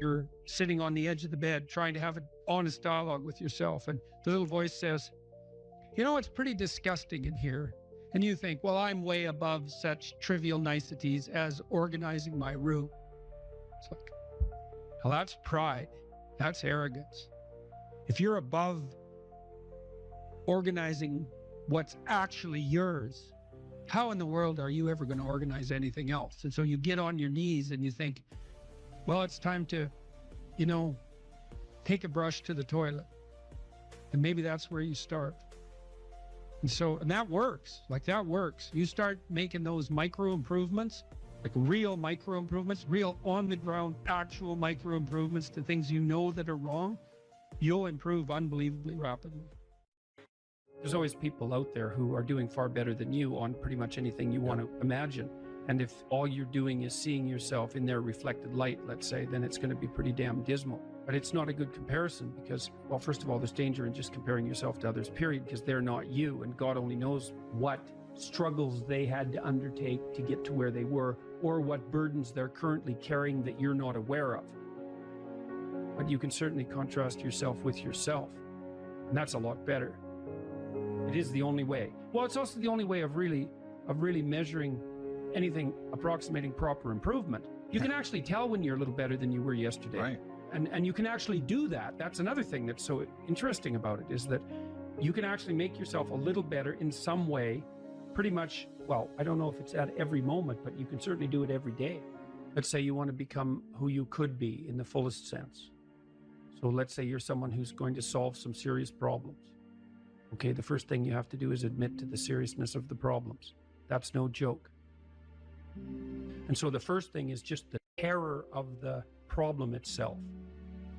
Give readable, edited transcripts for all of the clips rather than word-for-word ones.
You're sitting on the edge of the bed trying to have an honest dialogue with yourself. And the little voice says, you know, it's pretty disgusting in here. And you think, well, I'm way above such trivial niceties as organizing my room. It's like, well, that's pride. That's arrogance. If you're above organizing what's actually yours, how in the world are you ever going to organize anything else? And so you get on your knees and you think, well, it's time to, you know, take a brush to the toilet. And maybe that's where you start. And that works. Like, that works. You start making those micro improvements, like real micro improvements, real on the ground, actual micro improvements to things you know that are wrong, you'll improve unbelievably rapidly. There's always people out there who are doing far better than you on pretty much anything you want to imagine. And if all you're doing is seeing yourself in their reflected light, let's say, then it's going to be pretty damn dismal. But it's not a good comparison because, well, first of all, there's danger in just comparing yourself to others, period, because they're not you. And God only knows what struggles they had to undertake to get to where they were, or what burdens they're currently carrying that you're not aware of. But you can certainly contrast yourself with yourself. And that's a lot better. It is the only way. Well, it's also the only way of really measuring anything approximating proper improvement. You can actually tell when you're a little better than you were yesterday. Right. And you can actually do that. That's another thing that's so interesting about it, is that you can actually make yourself a little better in some way, pretty much, well, I don't know if it's at every moment, but you can certainly do it every day. Let's say you want to become who you could be in the fullest sense. So let's say you're someone who's going to solve some serious problems. Okay, the first thing you have to do is admit to the seriousness of the problems. That's no joke. And so the first thing is just the terror of the problem itself.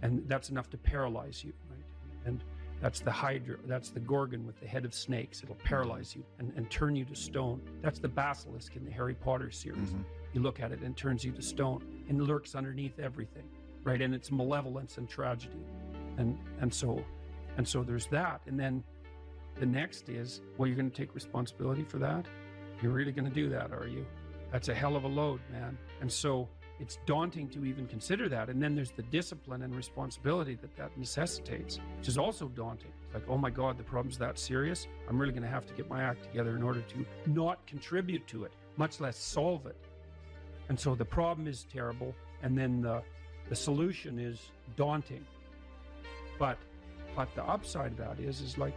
And that's enough to paralyze you, right? And that's the Hydra, that's the Gorgon with the head of snakes. It'll paralyze you and turn you to stone. That's the basilisk in the Harry Potter series. You look at it and it turns you to stone and lurks underneath everything, right? And it's malevolence and tragedy. And so there's that. And then the next is, well, you're going to take responsibility for that? You're really going to do that, are you? That's a hell of a load, man. And so it's daunting to even consider that. And then there's the discipline and responsibility that necessitates, which is also daunting. It's like, oh my God, the problem's that serious. I'm really going to have to get my act together in order to not contribute to it, much less solve it. And so the problem is terrible. And then the solution is daunting. But the upside of that is like,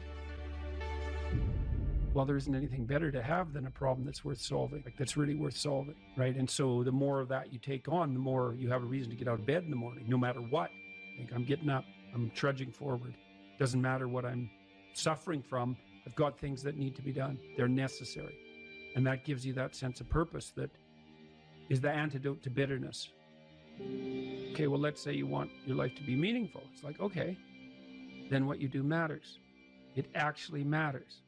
well, there isn't anything better to have than a problem that's worth solving, like that's really worth solving, right? And so the more of that you take on, the more you have a reason to get out of bed in the morning, no matter what. Like, I'm getting up, I'm trudging forward. Doesn't matter what I'm suffering from. I've got things that need to be done. They're necessary. And that gives you that sense of purpose that is the antidote to bitterness. Okay, well, let's say you want your life to be meaningful. It's like, okay, then what you do matters. It actually matters.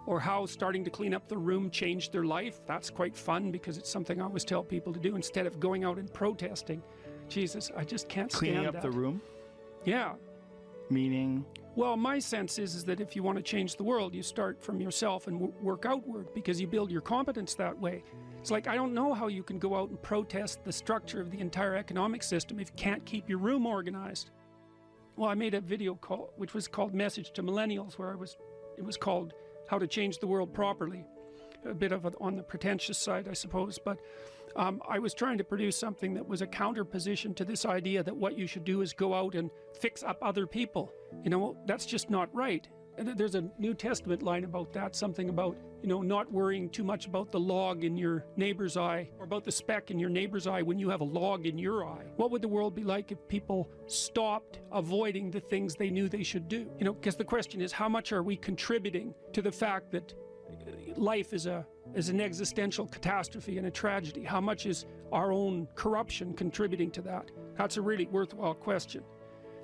Or how starting to clean up the room changed their life. That's quite fun because it's something I always tell people to do instead of going out and protesting. Jesus, I just can't stand that. Cleaning up the room? Yeah. Meaning? Well, my sense is that if you want to change the world, you start from yourself and work outward because you build your competence that way. It's like, I don't know how you can go out and protest the structure of the entire economic system if you can't keep your room organized. Well, I made a video which was called Message to Millennials, where it was called How to Change the World Properly. A bit of on the pretentious side, I suppose, but I was trying to produce something that was a counterposition to this idea that what you should do is go out and fix up other people. You know, that's just not right. And there's a New Testament line about that, something about, you know, not worrying too much about the log in your neighbor's eye or about the speck in your neighbor's eye when you have a log in your eye. What would the world be like if people stopped avoiding the things they knew they should do? You know, because the question is, how much are we contributing to the fact that life is an existential catastrophe and a tragedy? How much is our own corruption contributing to that? That's a really worthwhile question.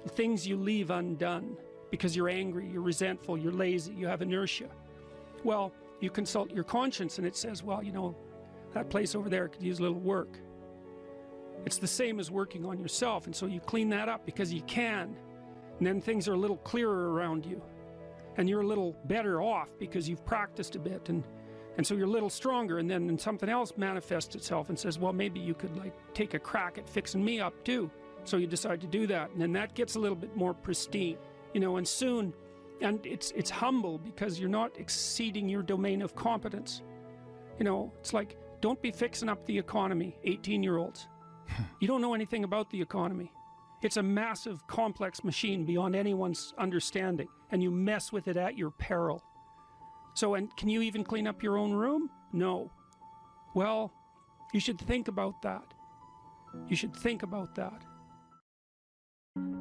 The things you leave undone because you're angry, you're resentful, you're lazy, you have inertia. Well, you consult your conscience and it says, well, you know, that place over there could use a little work. It's the same as working on yourself, and so you clean that up because you can, and then things are a little clearer around you, and you're a little better off because you've practiced a bit, and And so you're a little stronger, and then something else manifests itself and says, well, maybe you could like take a crack at fixing me up too. So you decide to do that, and then that gets a little bit more pristine, you know, and soon, and it's humble because you're not exceeding your domain of competence. You know, it's like, don't be fixing up the economy, 18-year-olds. You don't know anything about the economy. It's a massive, complex machine beyond anyone's understanding, and you mess with it at your peril. So, and can you even clean up your own room? No. Well, you should think about that. You should think about that.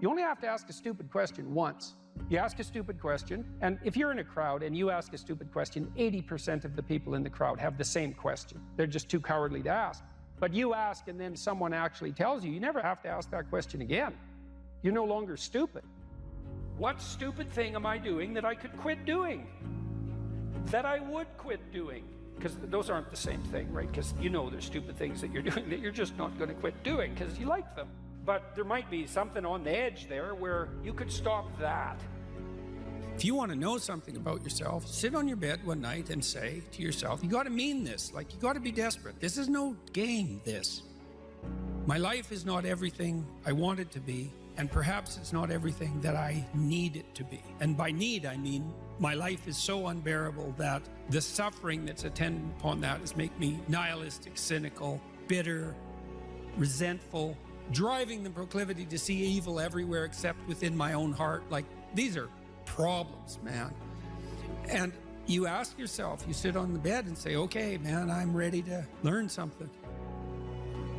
You only have to ask a stupid question once. You ask a stupid question, and if you're in a crowd and you ask a stupid question, 80% of the people in the crowd have the same question. They're just too cowardly to ask. But you ask and then someone actually tells you, you never have to ask that question again. You're no longer stupid. What stupid thing am I doing that I could quit doing? That I would quit doing? Because those aren't the same thing, right? Because you know there's stupid things that you're doing that you're just not going to quit doing because you like them. But there might be something on the edge there where you could stop that. If you want to know something about yourself, sit on your bed one night and say to yourself, you got to mean this, like you got to be desperate. This is no game, this. My life is not everything I want it to be, and perhaps it's not everything that I need it to be. And by need, I mean my life is so unbearable that the suffering that's attendant upon that is make me nihilistic, cynical, bitter, resentful, driving the proclivity to see evil everywhere except within my own heart. Like, these are problems, man. And you ask yourself, you sit on the bed and say, okay, man, I'm ready to learn something.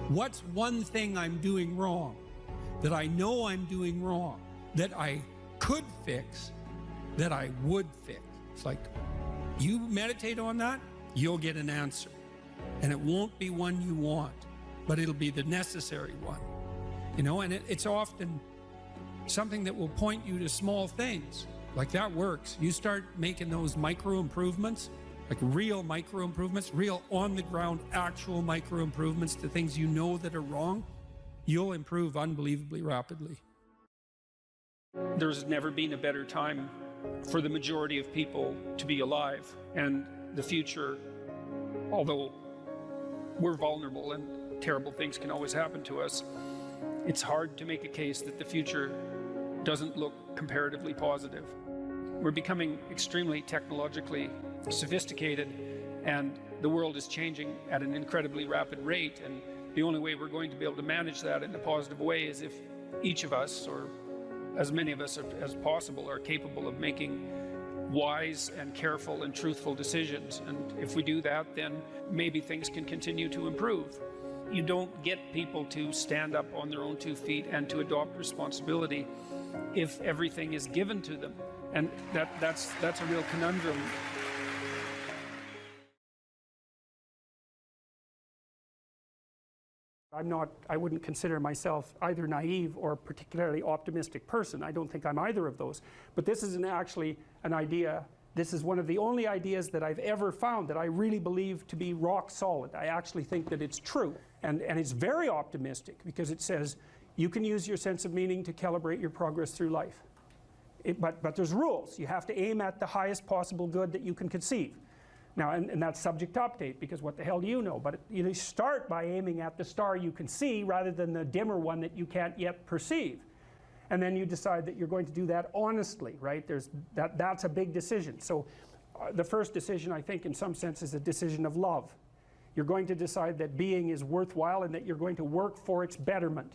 What's one thing I'm doing wrong that I know I'm doing wrong, that I could fix, that I would fix? It's like, you meditate on that, you'll get an answer. And it won't be one you want, but it'll be the necessary one. You know, and it's often something that will point you to small things. Like, that works. You start making those micro improvements, like real micro improvements, real on the ground, actual micro improvements to things you know that are wrong, you'll improve unbelievably rapidly. There's never been a better time for the majority of people to be alive. And the future, although we're vulnerable and terrible things can always happen to us, it's hard to make a case that the future doesn't look comparatively positive. We're becoming extremely technologically sophisticated, and the world is changing at an incredibly rapid rate, and the only way we're going to be able to manage that in a positive way is if each of us, or as many of us as possible, are capable of making wise and careful and truthful decisions. And if we do that, then maybe things can continue to improve. You don't get people to stand up on their own 2 feet and to adopt responsibility if everything is given to them. And that's a real conundrum. I wouldn't consider myself either naive or a particularly optimistic person. I don't think I'm either of those. But this is actually an idea. This is one of the only ideas that I've ever found that I really believe to be rock solid. I actually think that it's true. And it's very optimistic because it says you can use your sense of meaning to calibrate your progress through life. But there's rules. You have to aim at the highest possible good that you can conceive. Now, and that's subject to update, because what the hell do you know? But you start by aiming at the star you can see rather than the dimmer one that you can't yet perceive. And then you decide that you're going to do that honestly, right? That's a big decision. So the first decision, I think, in some sense, is a decision of love. You're going to decide that being is worthwhile and that you're going to work for its betterment.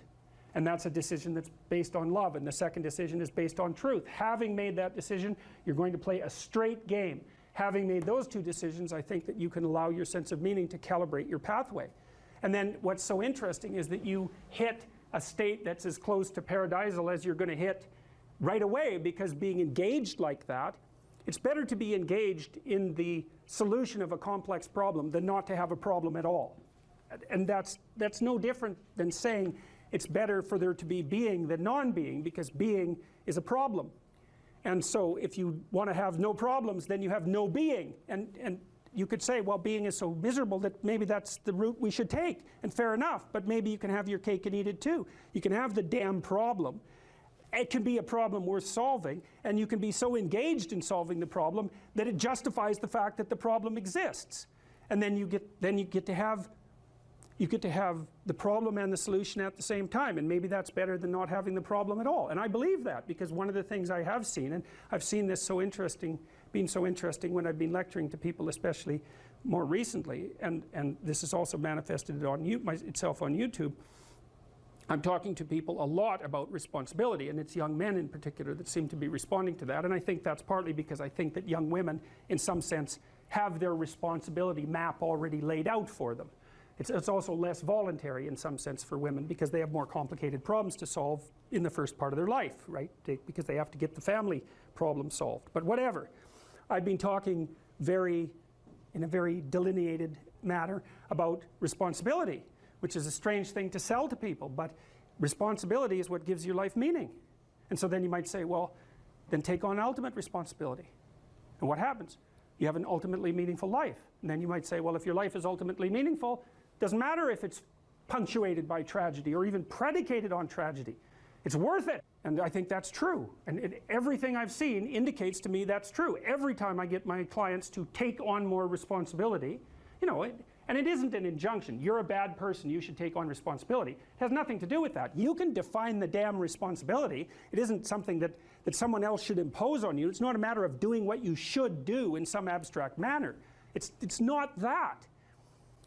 And that's a decision that's based on love. And the second decision is based on truth. Having made that decision, you're going to play a straight game. Having made those two decisions, I think that you can allow your sense of meaning to calibrate your pathway. And then what's so interesting is that you hit a state that's as close to paradisal as you're going to hit right away, because being engaged like that, it's better to be engaged in the solution of a complex problem than not to have a problem at all. And that's no different than saying it's better for there to be being than non-being, because being is a problem. And so if you want to have no problems, then you have no being. And you could say, well, being is so miserable that maybe that's the route we should take. And fair enough, but maybe you can have your cake and eat it too. You can have the damn problem. It can be a problem worth solving, and you can be so engaged in solving the problem that it justifies the fact that the problem exists. and then you get to have the problem and the solution at the same time, and maybe that's better than not having the problem at all. And I believe that, because one of the things I have seen, and I've seen this being so interesting when I've been lecturing to people, especially more recently, and this has also manifested itself on YouTube. I'm talking to people a lot about responsibility, and it's young men in particular that seem to be responding to that, and I think that's partly because I think that young women, in some sense, have their responsibility map already laid out for them. It's also less voluntary in some sense for women, because they have more complicated problems to solve in the first part of their life, right? Because they have to get the family problem solved. But whatever. I've been talking in a very delineated manner about responsibility, which is a strange thing to sell to people, but responsibility is what gives your life meaning. And so then you might say, well, then take on ultimate responsibility. And what happens? You have an ultimately meaningful life. And then you might say, well, if your life is ultimately meaningful, it doesn't matter if it's punctuated by tragedy or even predicated on tragedy. It's worth it. And I think that's true. And everything I've seen indicates to me that's true. Every time I get my clients to take on more responsibility, you know, and it isn't an injunction. You're a bad person, you should take on responsibility. It has nothing to do with that. You can define the damn responsibility. It isn't something that someone else should impose on you. It's not a matter of doing what you should do in some abstract manner. It's not that.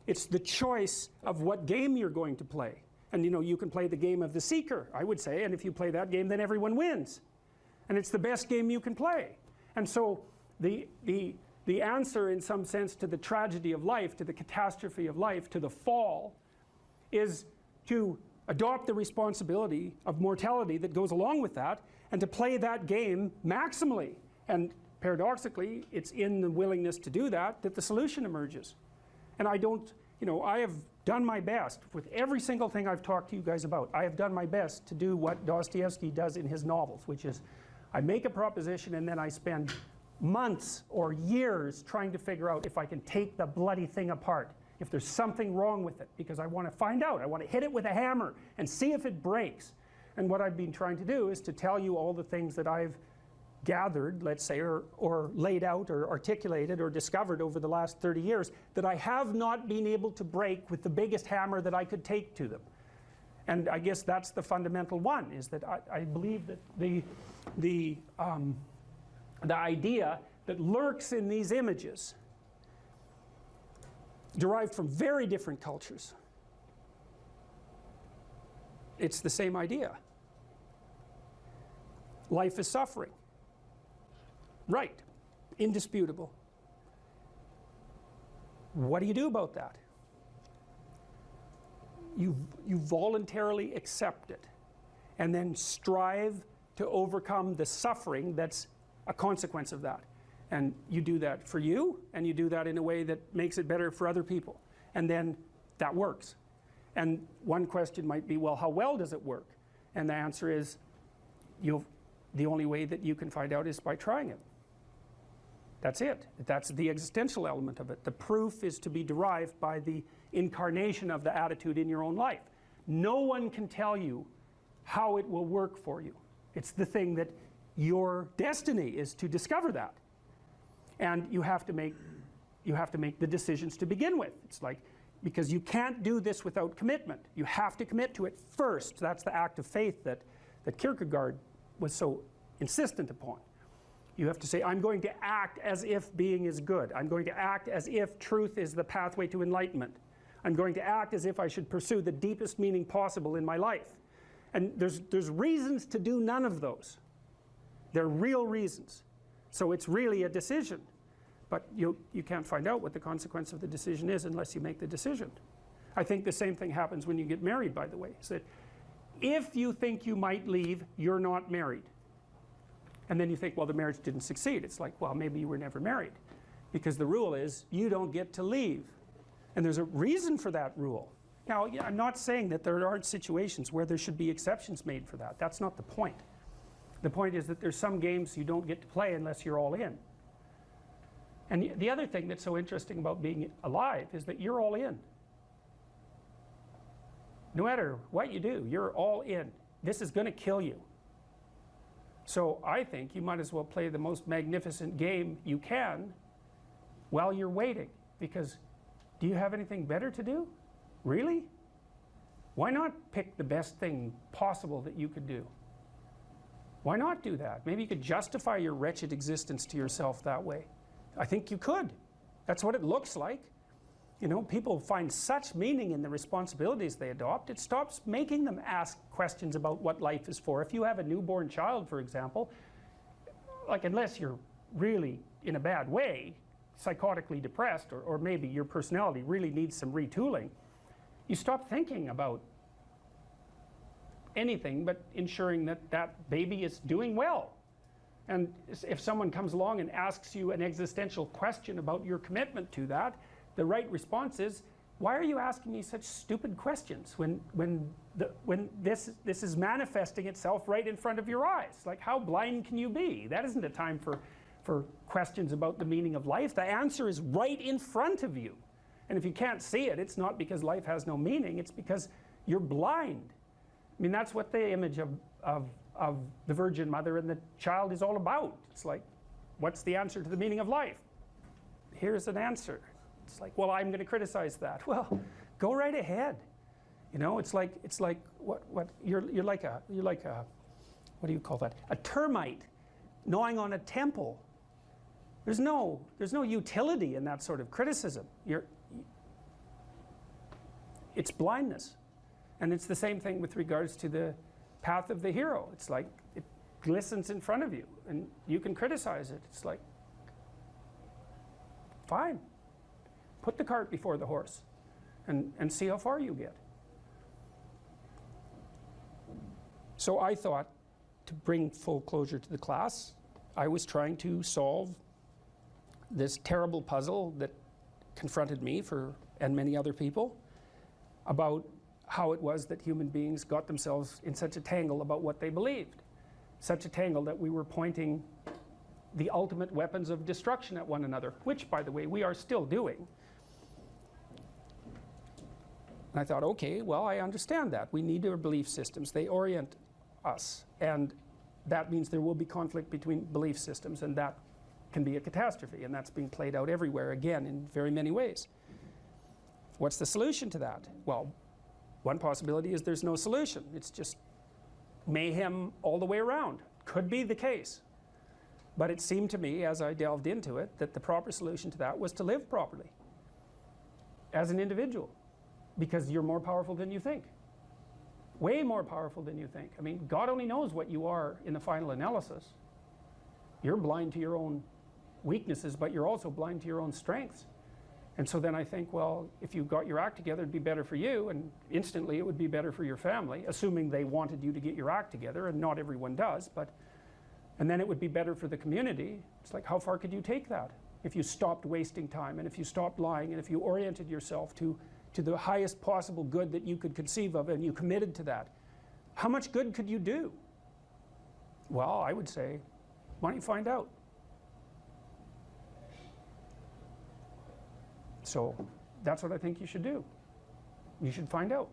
It's the choice of what game you're going to play. And you know, you can play the game of the seeker, I would say, and if you play that game, then everyone wins. And it's the best game you can play. And so the answer, in some sense, to the tragedy of life, to the catastrophe of life, to the fall, is to adopt the responsibility of mortality that goes along with that, and to play that game maximally. And paradoxically, it's in the willingness to do that that the solution emerges. And I don't, you know, I have done my best with every single thing I've talked to you guys about. I have done my best to do what Dostoevsky does in his novels, which is I make a proposition and then I spend months or years trying to figure out if I can take the bloody thing apart, if there's something wrong with it, because I want to find out. I want to hit it with a hammer and see if it breaks. And what I've been trying to do is to tell you all the things that I've gathered, let's say, or laid out or articulated or discovered over the last 30 years that I have not been able to break with the biggest hammer that I could take to them. And I guess that's the fundamental one, is that I believe that the idea that lurks in these images, derived from very different cultures, it's the same idea. Life is suffering. Right. Indisputable. What do you do about that? You voluntarily accept it and then strive to overcome the suffering that's a consequence of that. And you do that for you, and you do that in a way that makes it better for other people. And then that works. And one question might be, well, how well does it work? And the answer is, the only way that you can find out is by trying it. That's it. That's the existential element of it. The proof is to be derived by the incarnation of the attitude in your own life. No one can tell you how it will work for you. It's the thing that your destiny is to discover that. And you have to make the decisions to begin with. It's like, because you can't do this without commitment. You have to commit to it first. That's the act of faith that Kierkegaard was so insistent upon. You have to say, I'm going to act as if being is good. I'm going to act as if truth is the pathway to enlightenment. I'm going to act as if I should pursue the deepest meaning possible in my life. And there's reasons to do none of those. They're real reasons. So it's really a decision. But you can't find out what the consequence of the decision is unless you make the decision. I think the same thing happens when you get married, by the way. Is that if you think you might leave, you're not married. And then you think, well, the marriage didn't succeed. It's like, well, maybe you were never married. Because the rule is, you don't get to leave. And there's a reason for that rule. Now, I'm not saying that there aren't situations where there should be exceptions made for that. That's not the point. The point is that there's some games you don't get to play unless you're all in. And the other thing that's so interesting about being alive is that you're all in. No matter what you do, you're all in. This is going to kill you. So I think you might as well play the most magnificent game you can while you're waiting, because Do you have anything better to do? Really? Why not pick the best thing possible that you could do? Why not do that? Maybe you could justify your wretched existence to yourself that way. I think you could. That's what it looks like. You know, people find such meaning in the responsibilities they adopt, it stops making them ask questions about what life is for. If you have a newborn child, for example, like unless you're really in a bad way, psychotically depressed, or maybe your personality really needs some retooling, you stop thinking about anything but ensuring that that baby is doing well. And if someone comes along and asks you an existential question about your commitment to that, the right response is, why are you asking me such stupid questions when this is manifesting itself right in front of your eyes? Like, how blind can you be? That isn't a time for questions about the meaning of life. The answer is right in front of you. And if you can't see it, it's not because life has no meaning, it's because you're blind. I mean, that's what the image of the Virgin Mother and the child is all about. It's like, what's the answer to the meaning of life? Here's an answer. It's like, well, I'm going to criticize that. Well, go right ahead. You know, it's like what you're like a what do you call that? A termite gnawing on a temple. There's no utility in that sort of criticism. It's blindness. And it's the same thing with regards to the path of the hero. It's like it glistens in front of you and you can criticize it. It's like, fine. Put the cart before the horse and see how far you get. So I thought, to bring full closure to the class, I was trying to solve this terrible puzzle that confronted me and many other people about how it was that human beings got themselves in such a tangle about what they believed. Such a tangle that we were pointing the ultimate weapons of destruction at one another, which, by the way, we are still doing. And I thought, okay, well, I understand that. We need our belief systems. They orient us. And that means there will be conflict between belief systems, and that can be a catastrophe. And that's being played out everywhere, again, in very many ways. What's the solution to that? Well, one possibility is there's no solution. It's just mayhem all the way around. Could be the case. But it seemed to me, as I delved into it, that the proper solution to that was to live properly as an individual, because you're more powerful than you think. Way more powerful than you think. I mean, God only knows what you are in the final analysis. You're blind to your own weaknesses, but you're also blind to your own strengths. And so then I think, well, if you got your act together, it'd be better for you, and instantly it would be better for your family, assuming they wanted you to get your act together, and not everyone does, and then it would be better for the community. It's like, how far could you take that? If you stopped wasting time, and if you stopped lying, and if you oriented yourself to the highest possible good that you could conceive of, and you committed to that, how much good could you do? Well, I would say, why don't you find out? So that's what I think you should do. You should find out.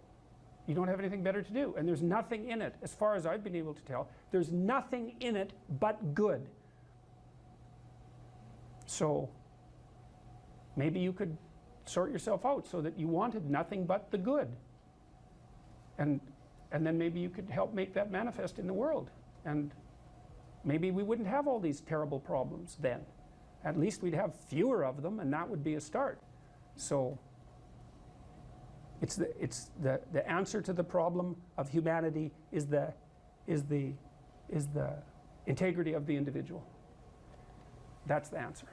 You don't have anything better to do. And there's nothing in it, as far as I've been able to tell, there's nothing in it but good. So maybe you could sort yourself out so that you wanted nothing but the good. And then maybe you could help make that manifest in the world. And maybe we wouldn't have all these terrible problems then. At least we'd have fewer of them, and that would be a start. So it's the answer to the problem of humanity is the integrity of the individual. That's the answer.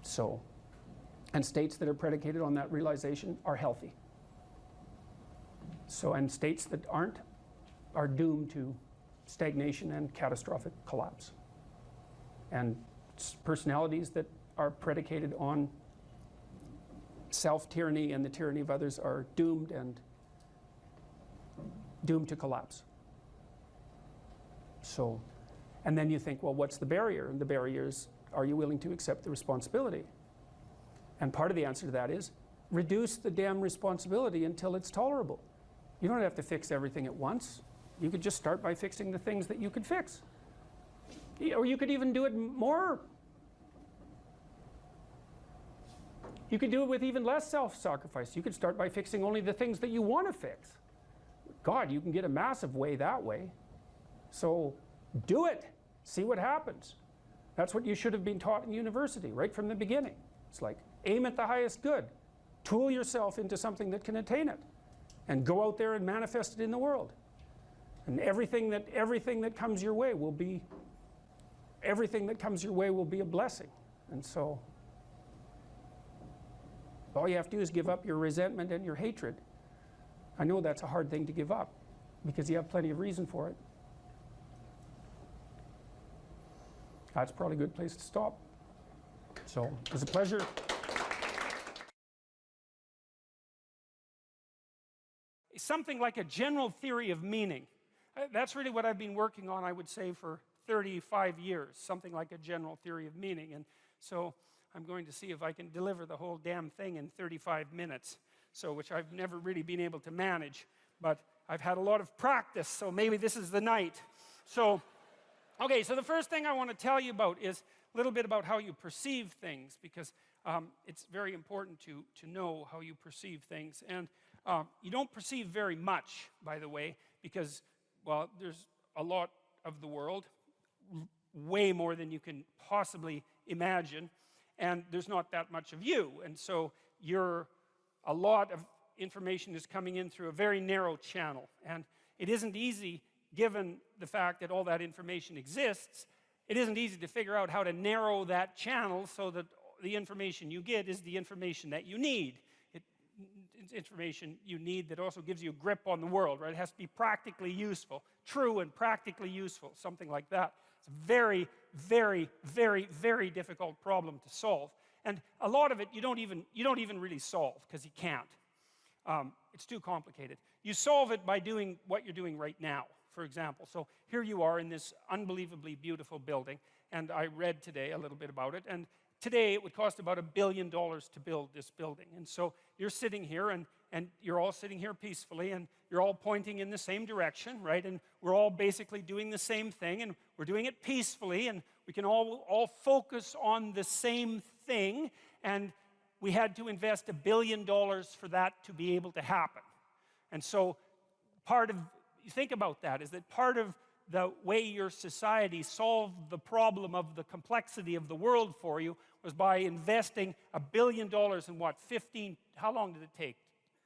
So, and states that are predicated on that realization are healthy. So, and states that aren't are doomed to stagnation and catastrophic collapse. And personalities that are predicated on self-tyranny and the tyranny of others are doomed to collapse. So, and then you think, well, what's the barrier? And the barrier is, are you willing to accept the responsibility? And part of the answer to that is, reduce the damn responsibility until it's tolerable. You don't have to fix everything at once. You could just start by fixing the things that you could fix. Or you could even do it more You could do it with even less self-sacrifice. You could start by fixing only the things that you want to fix. God, you can get a massive way that way. So do it. See what happens. That's what you should have been taught in university right from the beginning. It's like, aim at the highest good. Tool yourself into something that can attain it. And go out there and manifest it in the world. And everything that comes your way will be a blessing. And so all you have to do is give up your resentment and your hatred. I know that's a hard thing to give up because you have plenty of reason for it. That's probably a good place to stop. So it was a pleasure. Something like a general theory of meaning. That's really what I've been working on, I would say, for 35 years. Something like a general theory of meaning. And so I'm going to see if I can deliver the whole damn thing in 35 minutes. So, which I've never really been able to manage. But I've had a lot of practice, so maybe this is the night. So, okay, so the first thing I want to tell you about is a little bit about how you perceive things, because it's very important to know how you perceive things. And you don't perceive very much, by the way, because, well, there's a lot of the world, way more than you can possibly imagine, and there's not that much of you. And so a lot of information is coming in through a very narrow channel. And it isn't easy, given the fact that all that information exists, it isn't easy to figure out how to narrow that channel so that the information you get is the information that you need. It's information you need that also gives you a grip on the world, right? It has to be practically useful, true and practically useful, something like that. It's a very, very, very, very difficult problem to solve. And a lot of it you don't even really solve, because you can't. It's too complicated. You solve it by doing what you're doing right now, for example. So here you are in this unbelievably beautiful building, and I read today a little bit about it, and today it would cost about $1 billion to build this building. And so you're sitting here, and you're all sitting here peacefully, and you're all pointing in the same direction, right? And we're all basically doing the same thing, and we're doing it peacefully, and we can all focus on the same thing, and we had to invest $1 billion for that to be able to happen. And so you think about that, is that part of the way your society solved the problem of the complexity of the world for you was by investing $1 billion in what, how long did it take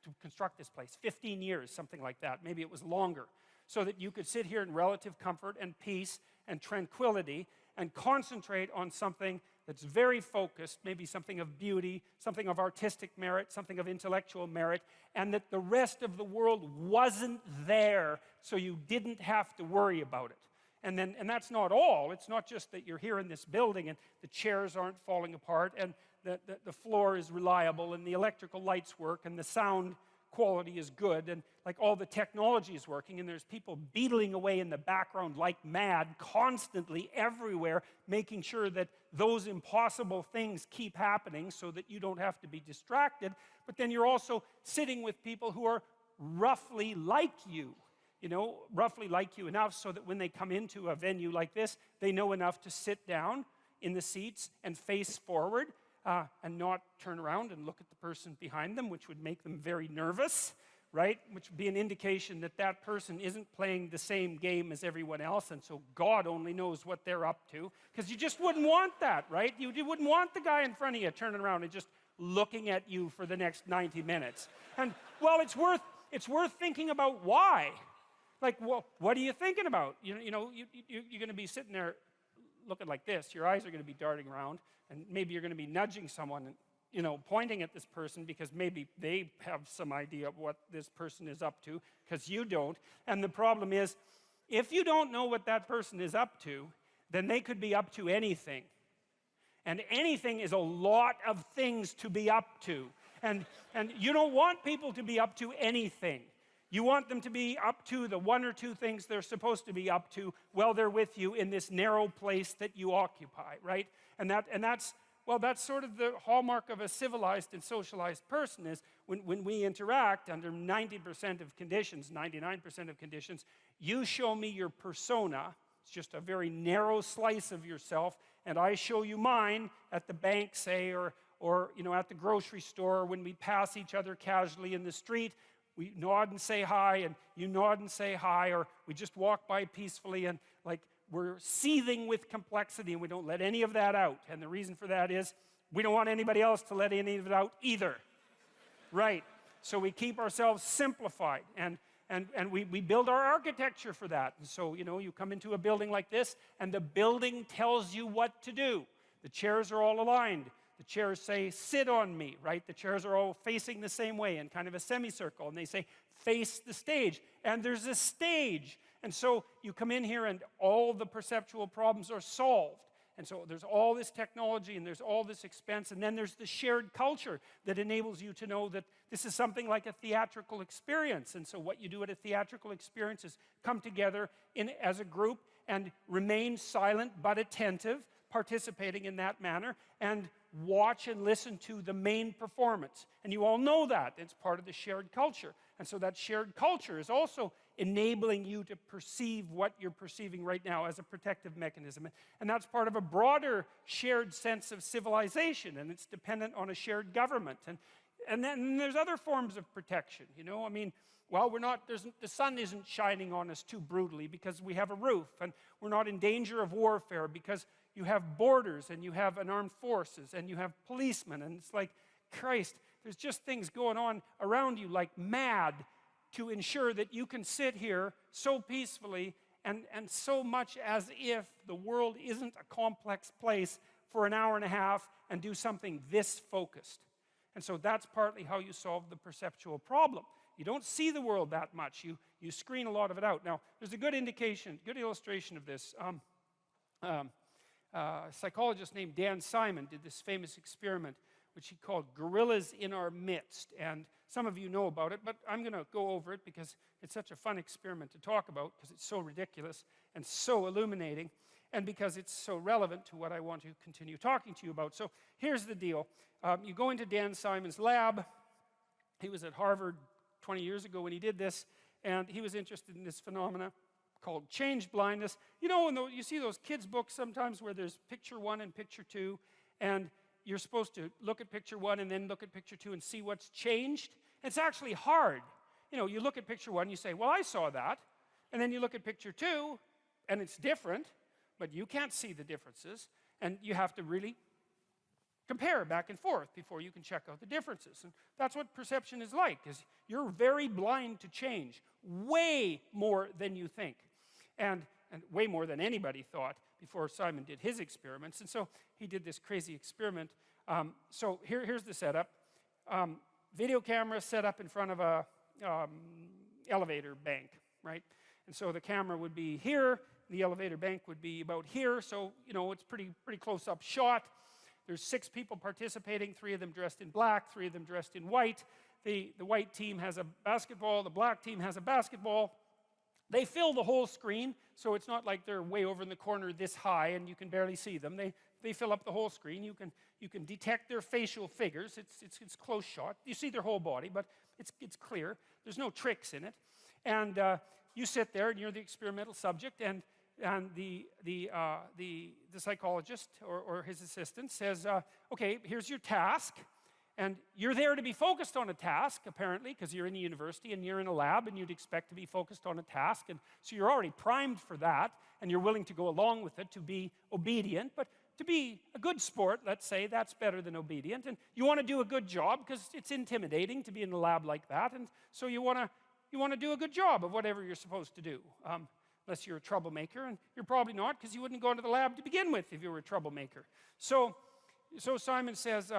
to construct this place? 15 years, something like that. Maybe it was longer. So that you could sit here in relative comfort and peace and tranquility and concentrate on something that's very focused, maybe something of beauty, something of artistic merit, something of intellectual merit, and that the rest of the world wasn't there, so you didn't have to worry about it. And that's not all. It's not just that you're here in this building and the chairs aren't falling apart and the floor is reliable and the electrical lights work and the sound quality is good and like all the technology is working, and there's people beetling away in the background like mad constantly everywhere, making sure that those impossible things keep happening so that you don't have to be distracted. But then you're also sitting with people who are roughly like you, roughly like you enough so that when they come into a venue like this, they know enough to sit down in the seats and face forward and not turn around and look at the person behind them, which would make them very nervous, right? Which would be an indication that that person isn't playing the same game as everyone else, and so God only knows what they're up to, because you just wouldn't want that, right? You wouldn't want the guy in front of you turning around and just looking at you for the next 90 minutes. And, well, it's worth thinking about why. Like, well, what are you thinking about? You're going to be sitting there looking like this. Your eyes are going to be darting around, and maybe you're going to be nudging someone and, pointing at this person because maybe they have some idea of what this person is up to, because you don't. And the problem is, if you don't know what that person is up to, then they could be up to anything. And anything is a lot of things to be up to. And you don't want people to be up to anything. You want them to be up to the one or two things they're supposed to be up to while they're with you in this narrow place that you occupy, right? And that's sort of the hallmark of a civilized and socialized person, is when we interact under 90% of conditions, 99% of conditions, you show me your persona. It's just a very narrow slice of yourself, and I show you mine at the bank, say, or or at the grocery store, when we pass each other casually in the street, we nod and say hi, and you nod and say hi, or we just walk by peacefully, and like we're seething with complexity, and we don't let any of that out. And the reason for that is we don't want anybody else to let any of it out either. Right. So we keep ourselves simplified, and we build our architecture for that. And so, you come into a building like this, and the building tells you what to do. The chairs are all aligned. The chairs say, sit on me, right? The chairs are all facing the same way in kind of a semicircle, and they say, face the stage. And there's a stage. And so you come in here, and all the perceptual problems are solved. And so there's all this technology, and there's all this expense, and then there's the shared culture that enables you to know that this is something like a theatrical experience. And so what you do at a theatrical experience is come together as a group and remain silent but attentive, participating in that manner, and watch and listen to the main performance. And you all know that. It's part of the shared culture. And so that shared culture is also enabling you to perceive what you're perceiving right now as a protective mechanism. And that's part of a broader shared sense of civilization, and it's dependent on a shared government. And then there's other forms of protection, I mean, well, the sun isn't shining on us too brutally because we have a roof, and we're not in danger of warfare because you have borders, and you have an armed forces, and you have policemen, and it's like, Christ, there's just things going on around you like mad to ensure that you can sit here so peacefully and so much as if the world isn't a complex place for an hour and a half and do something this focused. And so that's partly how you solve the perceptual problem. You don't see the world that much. You screen a lot of it out. Now, there's a good illustration of this. A psychologist named Dan Simon did this famous experiment which he called Gorillas in Our Midst. And some of you know about it, but I'm going to go over it because it's such a fun experiment to talk about, because it's so ridiculous and so illuminating, and because it's so relevant to what I want to continue talking to you about. So here's the deal. You go into Dan Simon's lab. He was at Harvard 20 years ago when he did this, and he was interested in this phenomena called change blindness. You see those kids' books sometimes where there's picture 1 and picture 2, and you're supposed to look at picture 1 and then look at picture 2 and see what's changed. It's actually hard. You look at picture 1, you say, well, I saw that. And then you look at picture 2, and it's different, but you can't see the differences. And you have to really compare back and forth before you can check out the differences. And that's what perception is like, is you're very blind to change, way more than you think. And way more than anybody thought before Simon did his experiments. And so he did this crazy experiment. So here's the setup. Video camera set up in front of a elevator bank, right? And so the camera would be here, the elevator bank would be about here, so it's pretty close-up shot. There's 6 people participating, 3 of them dressed in black, 3 of them dressed in white. The white team has a basketball, the black team has a basketball. They fill the whole screen, so it's not like they're way over in the corner this high and you can barely see them. They fill up the whole screen. You can detect their facial figures. It's close shot. You see their whole body, but it's clear. There's no tricks in it. And you sit there, and you're the experimental subject, and the psychologist or his assistant says, okay, here's your task. And you're there to be focused on a task, apparently, because you're in a university and you're in a lab and you'd expect to be focused on a task. And so you're already primed for that, and you're willing to go along with it to be obedient. But to be a good sport, let's say, that's better than obedient. And you want to do a good job because it's intimidating to be in a lab like that. And so you want to do a good job of whatever you're supposed to do, unless you're a troublemaker. And you're probably not, because you wouldn't go into the lab to begin with if you were a troublemaker. So Simon says,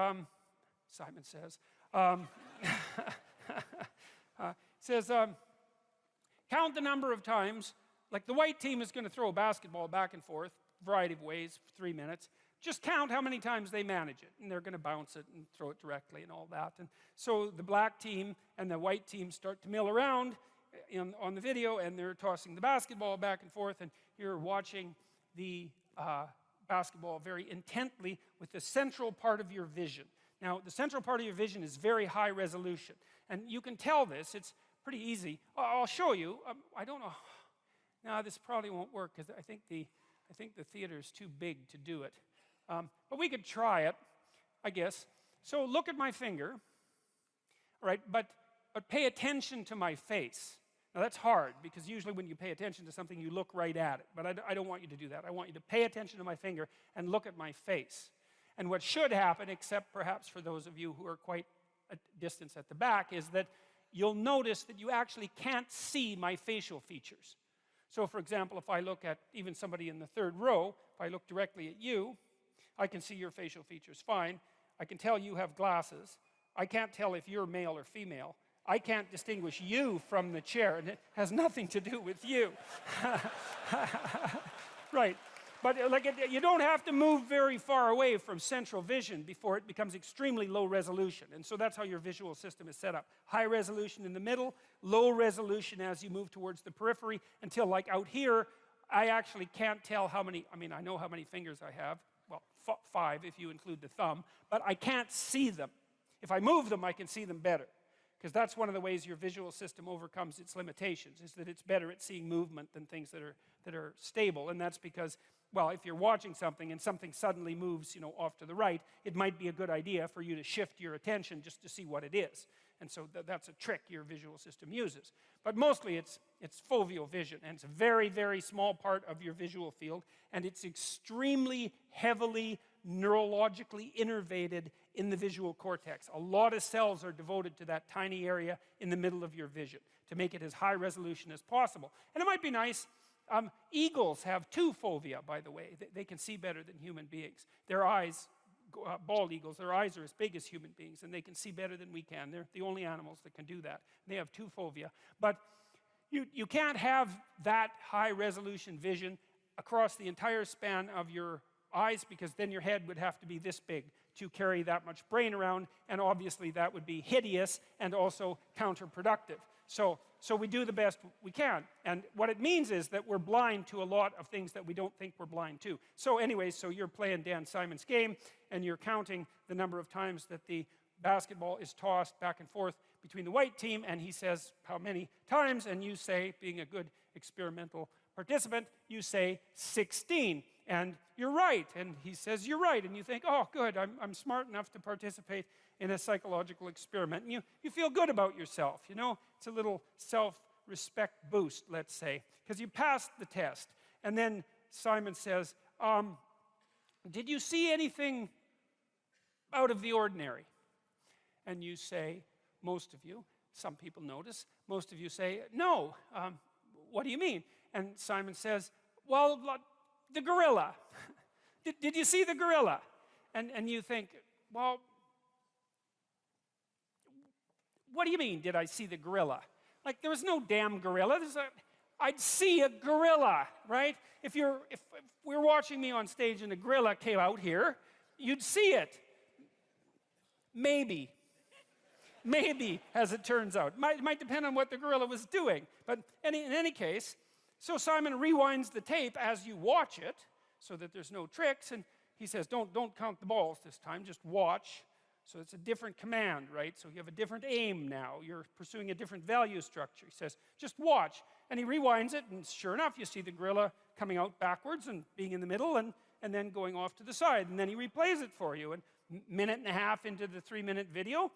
count the number of times, like the white team is going to throw a basketball back and forth, variety of ways, for 3 minutes. Just count how many times they manage it, and they're going to bounce it and throw it directly and all that. And so the black team and the white team start to mill around on the video, and they're tossing the basketball back and forth, and you're watching the basketball very intently with the central part of your vision. Now, the central part of your vision is very high resolution, and you can tell this. It's pretty easy. I'll show you. I don't know. No, this probably won't work because I think the theater is too big to do it. But we could try it, I guess. So look at my finger, all right, but pay attention to my face. Now that's hard, because usually when you pay attention to something, you look right at it. But I don't want you to do that. I want you to pay attention to my finger and look at my face. And what should happen, except perhaps for those of you who are quite a distance at the back, is that you'll notice that you actually can't see my facial features. So for example, if I look at even somebody in the third row, if I look directly at you, I can see your facial features fine. I can tell you have glasses. I can't tell if you're male or female. I can't distinguish you from the chair, and it has nothing to do with you. Right. But you don't have to move very far away from central vision before it becomes extremely low resolution. And so that's how your visual system is set up. High resolution in the middle, low resolution as you move towards the periphery, until like out here, I actually can't tell how many, I mean, I know how many fingers I have. Well, 5 if you include the thumb, but I can't see them. If I move them, I can see them better. Because that's one of the ways your visual system overcomes its limitations, is that it's better at seeing movement than things that are stable. And that's because, well, if you're watching something and something suddenly moves, off to the right, it might be a good idea for you to shift your attention just to see what it is. And so that's a trick your visual system uses. But mostly it's foveal vision, and it's a very, very small part of your visual field, and it's extremely heavily neurologically innervated in the visual cortex. A lot of cells are devoted to that tiny area in the middle of your vision to make it as high resolution as possible. And it might be nice, eagles have 2 fovea, by the way. They can see better than human beings. Their eyes, bald eagles, their eyes are as big as human beings, and they can see better than we can. They're the only animals that can do that. They have 2 fovea. But you can't have that high resolution vision across the entire span of your eyes, because then your head would have to be this big to carry that much brain around, and obviously that would be hideous and also counterproductive. So we do the best we can, and what it means is that we're blind to a lot of things that we don't think we're blind to. So anyways, so you're playing Dan Simon's game, and you're counting the number of times that the basketball is tossed back and forth between the white team, and he says how many times, and you say, being a good experimental participant, you say 16. And you're right, and he says you're right, and you think, oh good, I'm smart enough to participate in a psychological experiment, and you feel good about yourself. It's a little self-respect boost, let's say, because you passed the test. And then Simon says, did you see anything out of the ordinary? And you say, most of you, some people notice, most of you say, no. What do you mean? And Simon says, well, the gorilla. Did you see the gorilla? And you think, well, what do you mean, did I see the gorilla? Like, there was no damn gorilla. I'd see a gorilla, right? If we're watching me on stage and a gorilla came out here, you'd see it. Maybe, as it turns out. It might depend on what the gorilla was doing. But in any case, so Simon rewinds the tape as you watch it, so that there's no tricks, and he says, don't count the balls this time, just watch. So it's a different command, right? So you have a different aim now. You're pursuing a different value structure. He says, just watch. And he rewinds it, and sure enough, you see the gorilla coming out backwards and being in the middle, and then going off to the side. And then he replays it for you. And a minute and a half into the 3-minute video,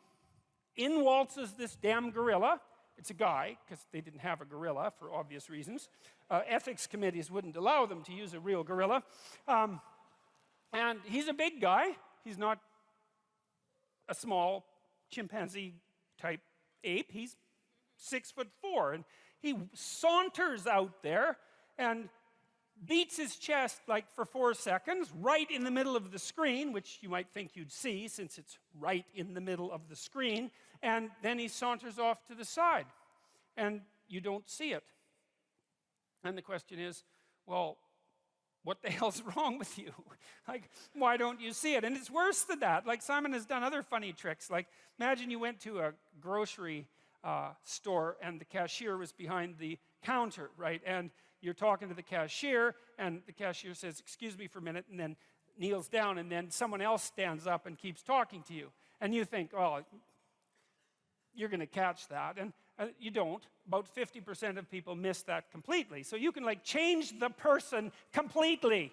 in waltzes this damn gorilla. It's a guy, because they didn't have a gorilla for obvious reasons. Ethics committees wouldn't allow them to use a real gorilla. And he's a big guy. He's not a small chimpanzee-type ape. He's 6'4", and he saunters out there and beats his chest like for 4 seconds, right in the middle of the screen, which you might think you'd see since it's right in the middle of the screen, and then he saunters off to the side, and you don't see it. And the question is, well, what the hell's wrong with you? Like, why don't you see it? And it's worse than that. Like, Simon has done other funny tricks. Like, imagine you went to a grocery store and the cashier was behind the counter, right? And you're talking to the cashier, and the cashier says, excuse me for a minute, and then kneels down, and then someone else stands up and keeps talking to you. And you think, oh, you're going to catch that. And you don't. About 50% of people miss that completely. So you can like change the person completely.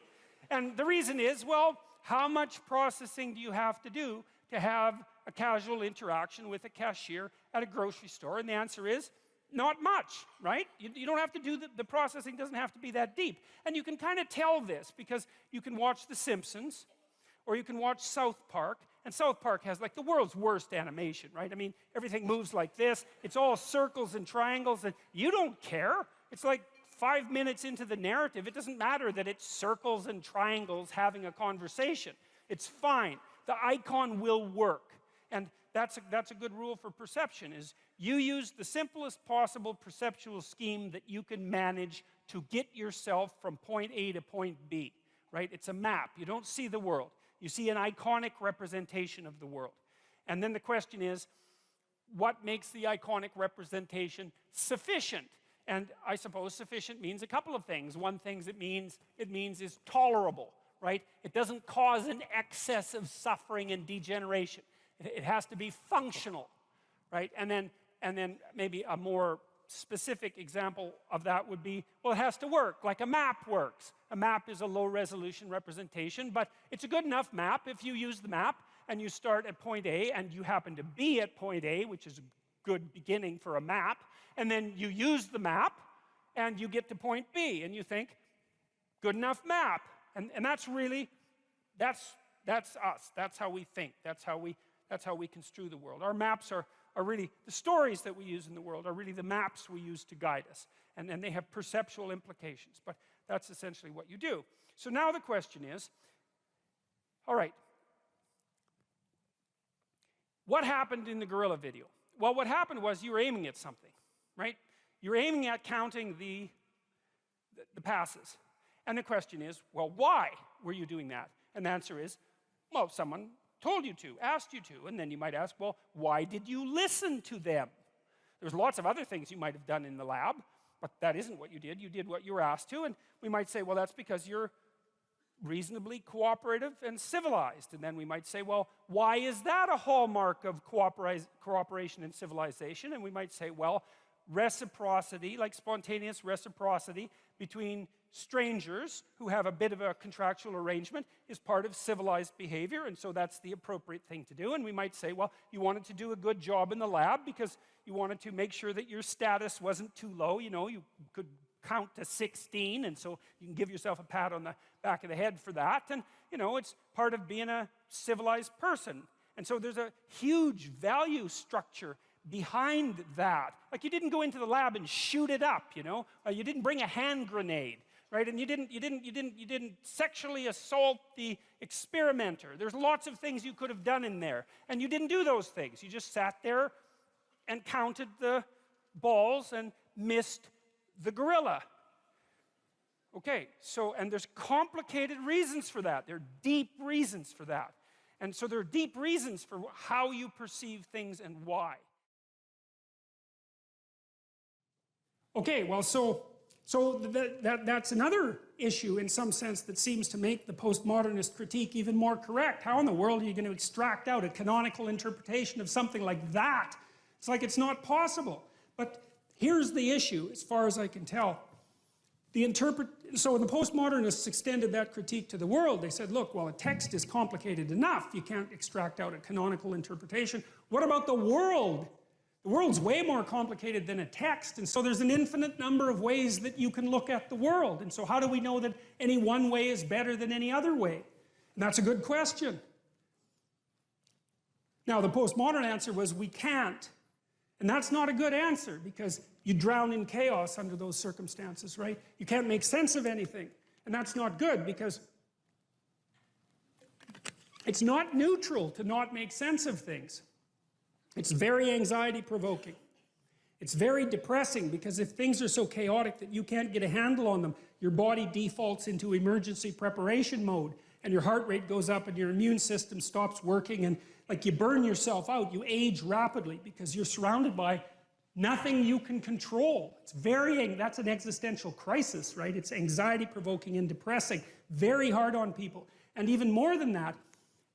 And the reason is, well, how much processing do you have to do to have a casual interaction with a cashier at a grocery store? And the answer is, not much, right? You don't have to do, the processing doesn't have to be that deep. And you can kind of tell this because you can watch The Simpsons, or you can watch South Park, and South Park has like the world's worst animation, right? I mean, everything moves like this, it's all circles and triangles, and you don't care. It's like 5 minutes into the narrative, it doesn't matter that it's circles and triangles having a conversation. It's fine. The icon will work. And that's a good rule for perception, is you use the simplest possible perceptual scheme that you can manage to get yourself from point A to point B, right? It's a map. You don't see the world. You see an iconic representation of the world. And then the question is, what makes the iconic representation sufficient? And I suppose sufficient means a couple of things. One thing it means is tolerable, right? It doesn't cause an excess of suffering and degeneration. It has to be functional, right? And then maybe a more specific example of that would be, well, it has to work, like a map works. A map is a low-resolution representation, but it's a good enough map if you use the map and you start at point A and you happen to be at point A, which is a good beginning for a map, and then you use the map and you get to point B and you think, good enough map. And that's really, that's us. That's how we think. That's how we construe the world. Our maps are really, the stories that we use in the world are really the maps we use to guide us. And they have perceptual implications. But that's essentially what you do. So now the question is, all right, what happened in the gorilla video? Well, what happened was you were aiming at something, right? You're aiming at counting the passes. And the question is, well, why were you doing that? And the answer is, well, someone told you to, asked you to. And then you might ask, well, why did you listen to them? There's lots of other things you might have done in the lab, but that isn't what you did. You did what you were asked to. And we might say, well, that's because you're reasonably cooperative and civilized. And then we might say, well, why is that a hallmark of cooperation and civilization? And we might say, well, reciprocity, like spontaneous reciprocity between strangers who have a bit of a contractual arrangement is part of civilized behavior, and so that's the appropriate thing to do. And we might say, well, you wanted to do a good job in the lab because you wanted to make sure that your status wasn't too low. You know, you could count to 16, and so you can give yourself a pat on the back of the head for that. And, you know, it's part of being a civilized person. And so there's a huge value structure behind that. Like, you didn't go into the lab and shoot it up, you know. You didn't bring a hand grenade, right? And you didn't sexually assault the experimenter. There's lots of things you could have done in there, and you didn't do those things. You just sat there and counted the balls and missed the gorilla. Okay, so, and there's complicated reasons for that. There are deep reasons for that. And so there are deep reasons for how you perceive things and why. Okay, well, so that's another issue in some sense that seems to make the postmodernist critique even more correct. How in the world are you going to extract out a canonical interpretation of something like that? It's like it's not possible. But here's the issue, as far as I can tell. So the postmodernists extended that critique to the world. They said, look, well, a text is complicated enough. You can't extract out a canonical interpretation. What about the world? The world's way more complicated than a text, and so there's an infinite number of ways that you can look at the world. And so how do we know that any one way is better than any other way? And that's a good question. Now, the postmodern answer was, we can't. And that's not a good answer, because you drown in chaos under those circumstances, right? You can't make sense of anything. And that's not good, because it's not neutral to not make sense of things. It's very anxiety-provoking. It's very depressing, because if things are so chaotic that you can't get a handle on them, your body defaults into emergency preparation mode, and your heart rate goes up, and your immune system stops working, and like you burn yourself out. You age rapidly because you're surrounded by nothing you can control. That's an existential crisis, right? It's anxiety-provoking and depressing, very hard on people. And even more than that,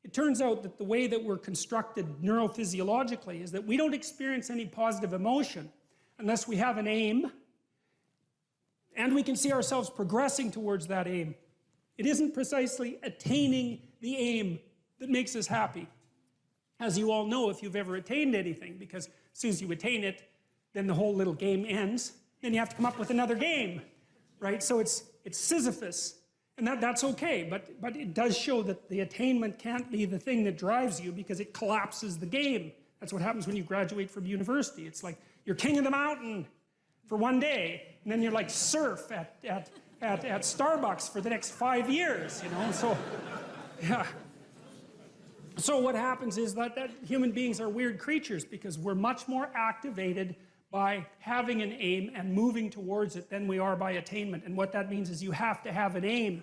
it turns out that the way that we're constructed neurophysiologically is that we don't experience any positive emotion unless we have an aim and we can see ourselves progressing towards that aim. It isn't precisely attaining the aim that makes us happy. as you all know if you've ever attained anything, because as soon as you attain it, then the whole little game ends. Then you have to come up with another game, right? So it's Sisyphus. And that's okay, but it does show that the attainment can't be the thing that drives you because it collapses the game. That's what happens when you graduate from university. It's like you're king of the mountain for one day, and then you're like surf at Starbucks for the next 5 years, you know? So, yeah. So what happens is that human beings are weird creatures because we're much more activated by having an aim and moving towards it than we are by attainment. And what that means is you have to have an aim,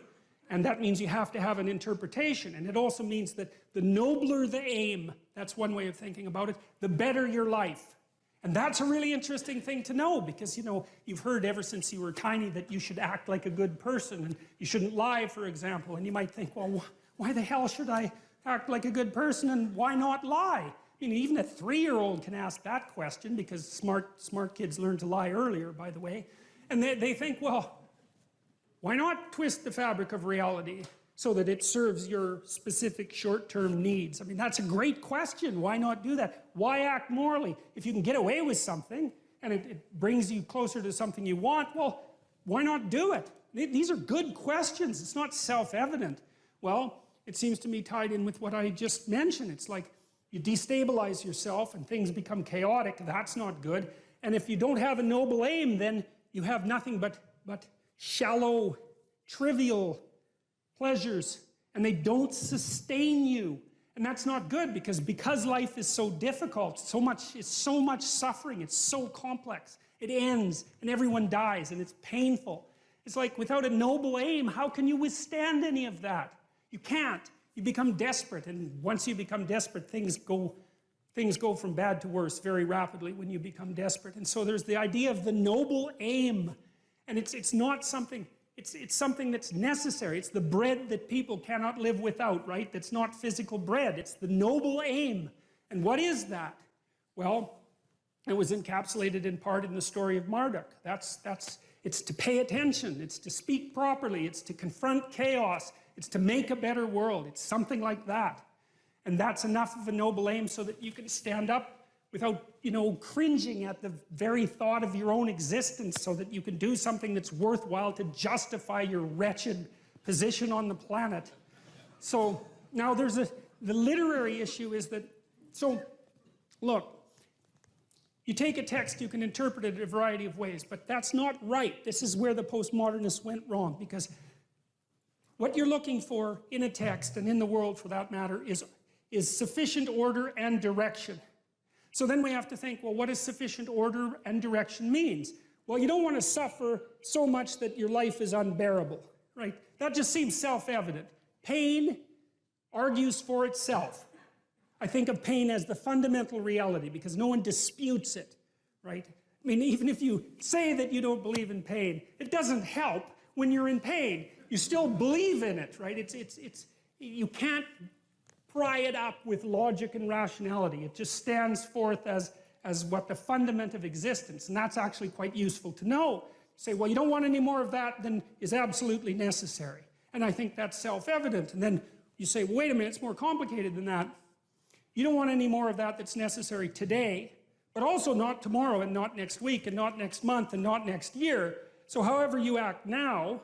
and that means you have to have an interpretation. And it also means that the nobler the aim, that's one way of thinking about it, the better your life. And that's a really interesting thing to know because, you know, you've heard ever since you were tiny that you should act like a good person and you shouldn't lie, for example. And you might think, well, why the hell should I act like a good person and why not lie? I mean, even a 3-year-old can ask that question because smart kids learn to lie earlier, by the way. And they think, well, why not twist the fabric of reality so that it serves your specific short-term needs? I mean, that's a great question. Why not do that? Why act morally? If you can get away with something and it brings you closer to something you want, well, why not do it? These are good questions. It's not self-evident. Well, it seems to me tied in with what I just mentioned. It's like, you destabilize yourself and things become chaotic. That's not good. And if you don't have a noble aim, then you have nothing but shallow, trivial pleasures. And they don't sustain you. And that's not good because life is so difficult, it's so much suffering, it's so complex. It ends and everyone dies and it's painful. It's like without a noble aim, how can you withstand any of that? You can't. You become desperate, and once you become desperate, things go from bad to worse very rapidly when you become desperate. And so there's the idea of the noble aim, and it's not something, it's something that's necessary. It's the bread that people cannot live without, right? That's not physical bread. It's the noble aim. And what is that? Well, it was encapsulated in part in the story of Marduk. It's to pay attention. It's to speak properly. It's to confront chaos. It's to make a better world. It's something like that. And that's enough of a noble aim so that you can stand up without, you know, cringing at the very thought of your own existence so that you can do something that's worthwhile to justify your wretched position on the planet. So now the literary issue is that, so look, you take a text, you can interpret it in a variety of ways, but that's not right. This is where the postmodernists went wrong because what you're looking for in a text, and in the world for that matter, is sufficient order and direction. So then we have to think, well, what does sufficient order and direction means? Well, you don't want to suffer so much that your life is unbearable, right? That just seems self-evident. Pain argues for itself. I think of pain as the fundamental reality because no one disputes it, right? I mean, even if you say that you don't believe in pain, it doesn't help when you're in pain. You still believe in it, right? You can't pry it up with logic and rationality. It just stands forth as what the fundament of existence, and that's actually quite useful to know. Say, well, you don't want any more of that than is absolutely necessary. And I think that's self-evident. And then you say, wait a minute, it's more complicated than that. You don't want any more of that that's necessary today, but also not tomorrow and not next week and not next month and not next year. So however you act now,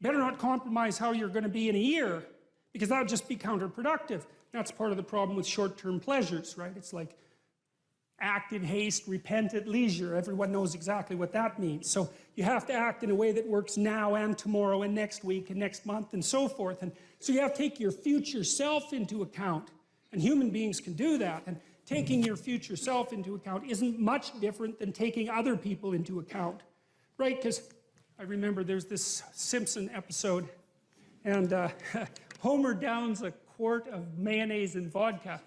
better not compromise how you're going to be in a year, because that would just be counterproductive. That's part of the problem with short-term pleasures, right? It's like act in haste, repent at leisure. Everyone knows exactly what that means. So you have to act in a way that works now and tomorrow and next week and next month and so forth. And so you have to take your future self into account. And human beings can do that. And taking your future self into account isn't much different than taking other people into account, right? Because I remember there's this Simpson episode, and Homer downs a quart of mayonnaise and vodka.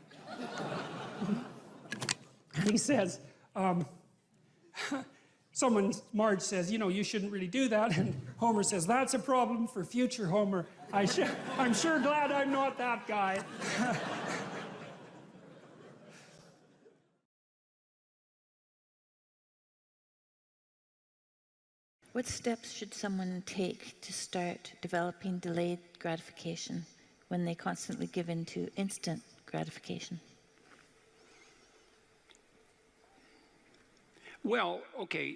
And he says, Marge says, you know, you shouldn't really do that. And Homer says, that's a problem for future Homer. I'm sure glad I'm not that guy. What steps should someone take to start developing delayed gratification when they constantly give in to instant gratification? Well, okay,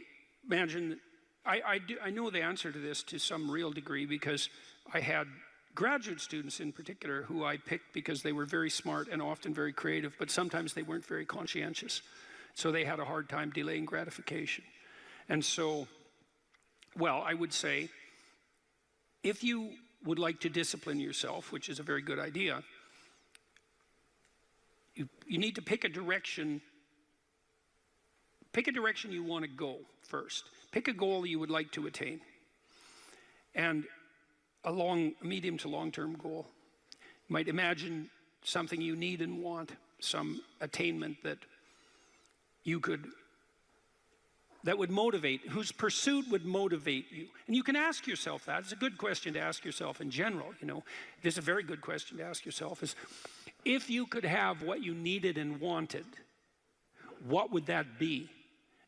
imagine, I know the answer to this to some real degree because I had graduate students in particular who I picked because they were very smart and often very creative, but sometimes they weren't very conscientious. So they had a hard time delaying gratification. And so, well, I would say, if you would like to discipline yourself, which is a very good idea, you need to pick a direction. Pick a direction you want to go first. Pick a goal you would like to attain. And a medium to long-term goal. You might imagine something you need and want, some attainment that would motivate, whose pursuit would motivate you. And you can ask yourself that. It's a good question to ask yourself in general, you know. This is a very good question to ask yourself is, if you could have what you needed and wanted, what would that be?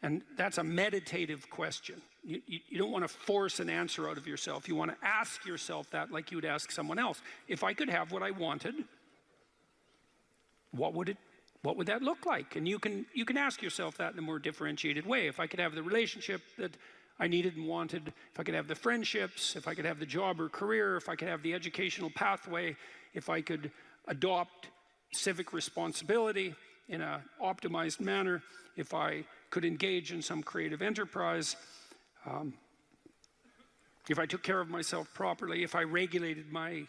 And that's a meditative question. You don't want to force an answer out of yourself. You want to ask yourself that like you would ask someone else. If I could have what I wanted, what would that look like? And you can ask yourself that in a more differentiated way. If I could have the relationship that I needed and wanted, if I could have the friendships, if I could have the job or career, if I could have the educational pathway, if I could adopt civic responsibility in an optimized manner, if I could engage in some creative enterprise, if I took care of myself properly, if I regulated my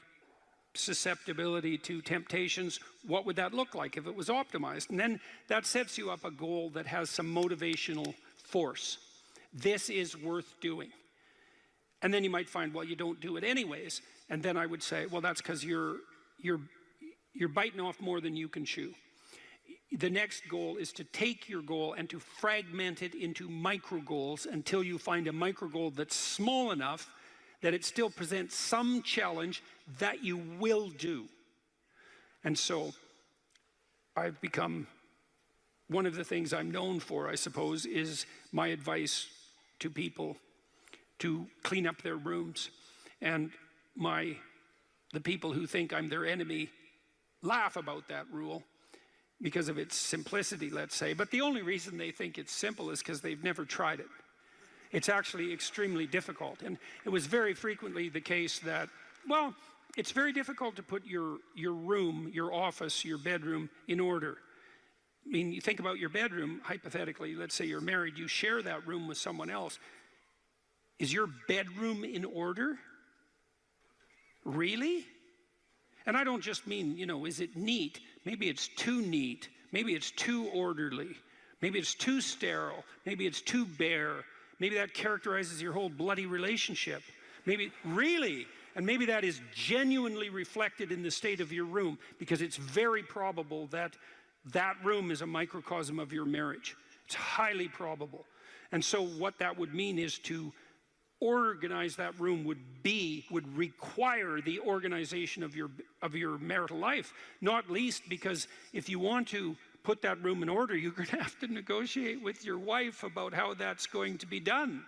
susceptibility to temptations, what would that look like if it was optimized? And then that sets you up a goal that has some motivational force. This is worth doing. And then you might find, well, you don't do it anyways. And then I would say, well, that's because you're biting off more than you can chew. The next goal is to take your goal and to fragment it into micro goals until you find a micro goal that's small enough that it still presents some challenge that you will do. And so I've become, one of the things I'm known for, I suppose, is my advice to people to clean up their rooms. And the people who think I'm their enemy laugh about that rule because of its simplicity, let's say. But the only reason they think it's simple is because they've never tried it. It's actually extremely difficult. And it was very frequently the case that, well, it's very difficult to put your room, your office, your bedroom in order. I mean, you think about your bedroom, hypothetically, let's say you're married, you share that room with someone else. Is your bedroom in order? Really? And I don't just mean, is it neat? Maybe it's too neat. Maybe it's too orderly. Maybe it's too sterile. Maybe it's too bare. Maybe that characterizes your whole bloody relationship. Maybe, really? And maybe that is genuinely reflected in the state of your room, because it's very probable that that room is a microcosm of your marriage. It's highly probable. And so what that would mean is to organize that room would require the organization of your marital life, not least because if you want to put that room in order, you're going to have to negotiate with your wife about how that's going to be done.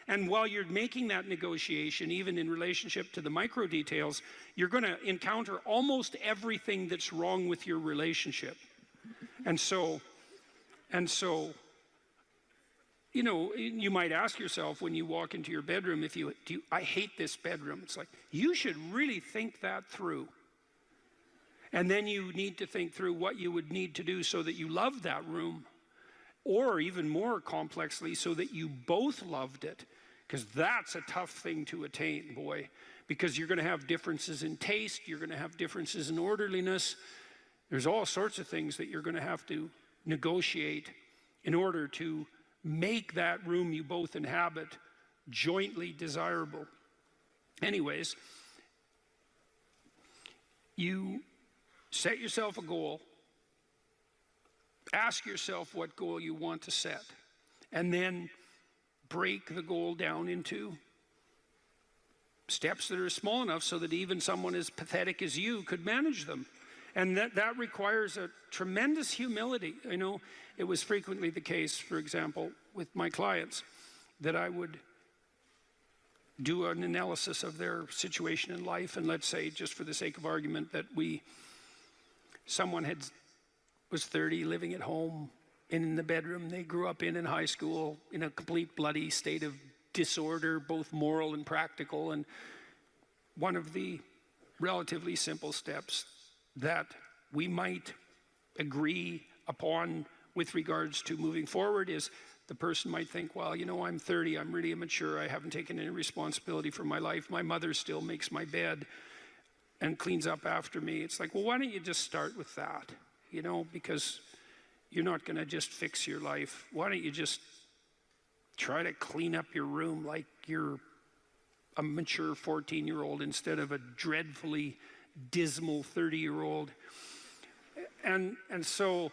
And while you're making that negotiation, even in relationship to the micro details, you're going to encounter almost everything that's wrong with your relationship. And so you might ask yourself when you walk into your bedroom, I hate this bedroom. It's like, you should really think that through. And then you need to think through what you would need to do so that you love that room, or even more complexly, so that you both loved it. Because that's a tough thing to attain, boy, because you're going to have differences in taste, you're going to have differences in orderliness. There's all sorts of things that you're going to have to negotiate in order to make that room you both inhabit jointly desirable. Anyways, you set yourself a goal, ask yourself what goal you want to set, and then break the goal down into steps that are small enough so that even someone as pathetic as you could manage them. And that requires a tremendous humility. I know it was frequently the case, for example, with my clients, that I would do an analysis of their situation in life, and let's say, just for the sake of argument, that someone was 30, living at home, in the bedroom they grew up in high school, in a complete bloody state of disorder, both moral and practical. And one of the relatively simple steps that we might agree upon with regards to moving forward is the person might think, well, you know, I'm 30, I'm really immature, I haven't taken any responsibility for my life, my mother still makes my bed and cleans up after me. It's like, well, why don't you just start with that? You know, because you're not going to just fix your life. Why don't you just try to clean up your room like you're a mature 14-year-old instead of a dreadfully dismal 30-year-old. And so,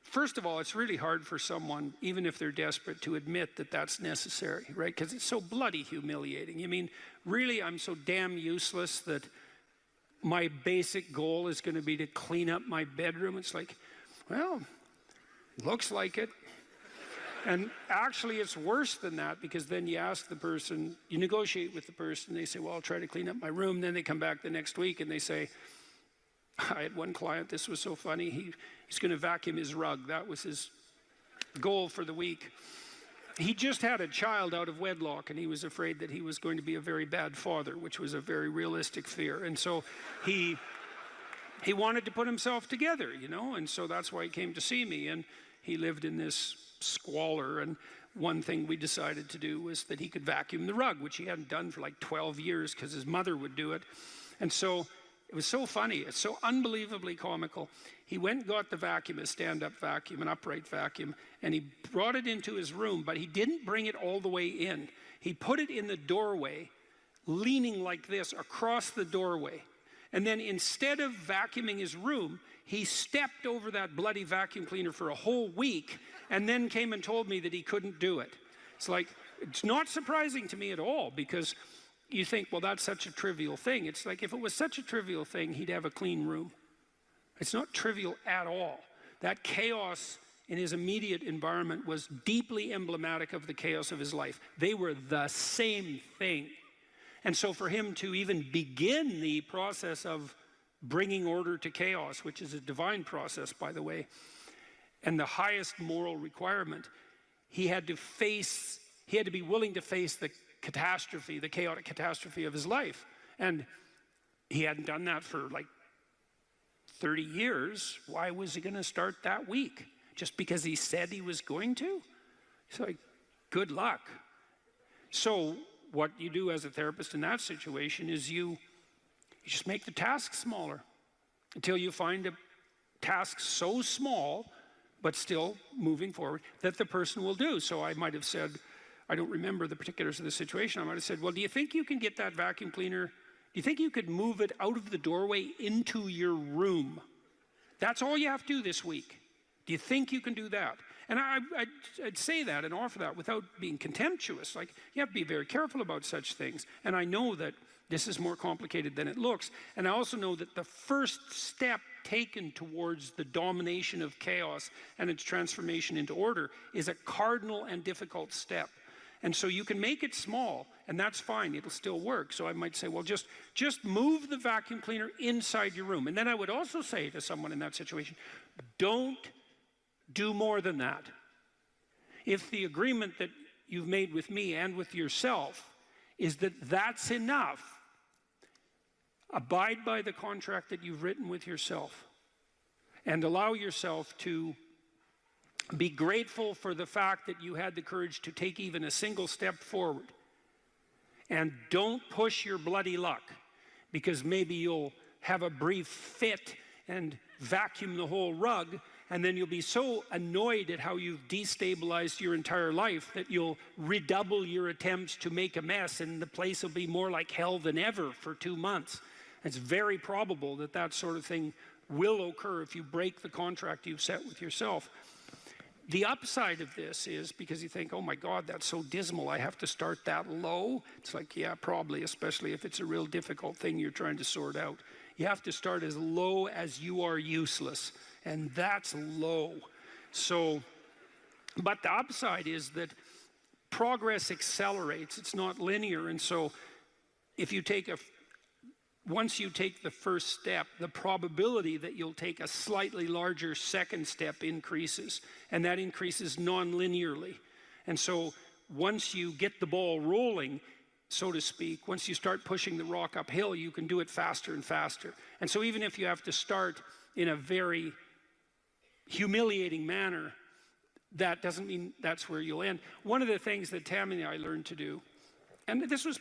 first of all, it's really hard for someone, even if they're desperate, to admit that that's necessary, right? Because it's so bloody humiliating. I mean, really, I'm so damn useless that my basic goal is going to be to clean up my bedroom. It's like, well, looks like it. And actually, it's worse than that, because then you ask the person, you negotiate with the person, they say, well, I'll try to clean up my room. Then they come back the next week and they say, I had one client, this was so funny, he's going to vacuum his rug. That was his goal for the week. He just had a child out of wedlock, and he was afraid that he was going to be a very bad father, which was a very realistic fear. And so he wanted to put himself together, you know, and so that's why he came to see me. And he lived in this squalor, and one thing we decided to do was that he could vacuum the rug, which he hadn't done for like 12 years because his mother would do it. And so it was so funny, it's so unbelievably comical. He went and got the vacuum, a stand-up vacuum, an upright vacuum, and he brought it into his room, but he didn't bring it all the way in. He put it in the doorway, leaning like this across the doorway. And then instead of vacuuming his room, he stepped over that bloody vacuum cleaner for a whole week and then came and told me that he couldn't do it. It's like, it's not surprising to me at all, because you think, well, that's such a trivial thing. It's like, if it was such a trivial thing, he'd have a clean room. It's not trivial at all. That chaos in his immediate environment was deeply emblematic of the chaos of his life. They were the same thing. And so for him to even begin the process of bringing order to chaos, which is a divine process, by the way, and the highest moral requirement, he had to be willing to face the catastrophe, the chaotic catastrophe of his life. And he hadn't done that for like 30 years. Why was he going to start that week? Just because he said he was going to? It's like, good luck. So what you do as a therapist in that situation is you just make the task smaller until you find a task so small, but still moving forward, that the person will do. So I might have said, I don't remember the particulars of the situation, I might have said, well, do you think you can get that vacuum cleaner, do you think you could move it out of the doorway into your room? That's all you have to do this week. Do you think you can do that? And I'd say that and offer that without being contemptuous. Like, you have to be very careful about such things. And I know that this is more complicated than it looks. And I also know that the first step taken towards the domination of chaos and its transformation into order is a cardinal and difficult step. And so you can make it small, and that's fine, it'll still work. So I might say, well, just move the vacuum cleaner inside your room. And then I would also say to someone in that situation, don't do more than that. If the agreement that you've made with me and with yourself is that that's enough, abide by the contract that you've written with yourself, and allow yourself to be grateful for the fact that you had the courage to take even a single step forward. And don't push your bloody luck, because maybe you'll have a brief fit and vacuum the whole rug, and then you'll be so annoyed at how you've destabilized your entire life that you'll redouble your attempts to make a mess, and the place will be more like hell than ever for 2 months. It's very probable that that sort of thing will occur if you break the contract you've set with yourself. The upside of this is, because you think, oh my God, that's so dismal, I have to start that low. It's like, yeah, probably, especially if it's a real difficult thing you're trying to sort out. You have to start as low as you are useless, and that's low. So, but the upside is that progress accelerates, it's not linear, and so if you take once you take the first step, the probability that you'll take a slightly larger second step increases, and that increases non-linearly. And so once you get the ball rolling, so to speak, once you start pushing the rock uphill, you can do it faster and faster. And so even if you have to start in a very humiliating manner, that doesn't mean that's where you'll end. One of the things that Tammy and I learned to do, and this was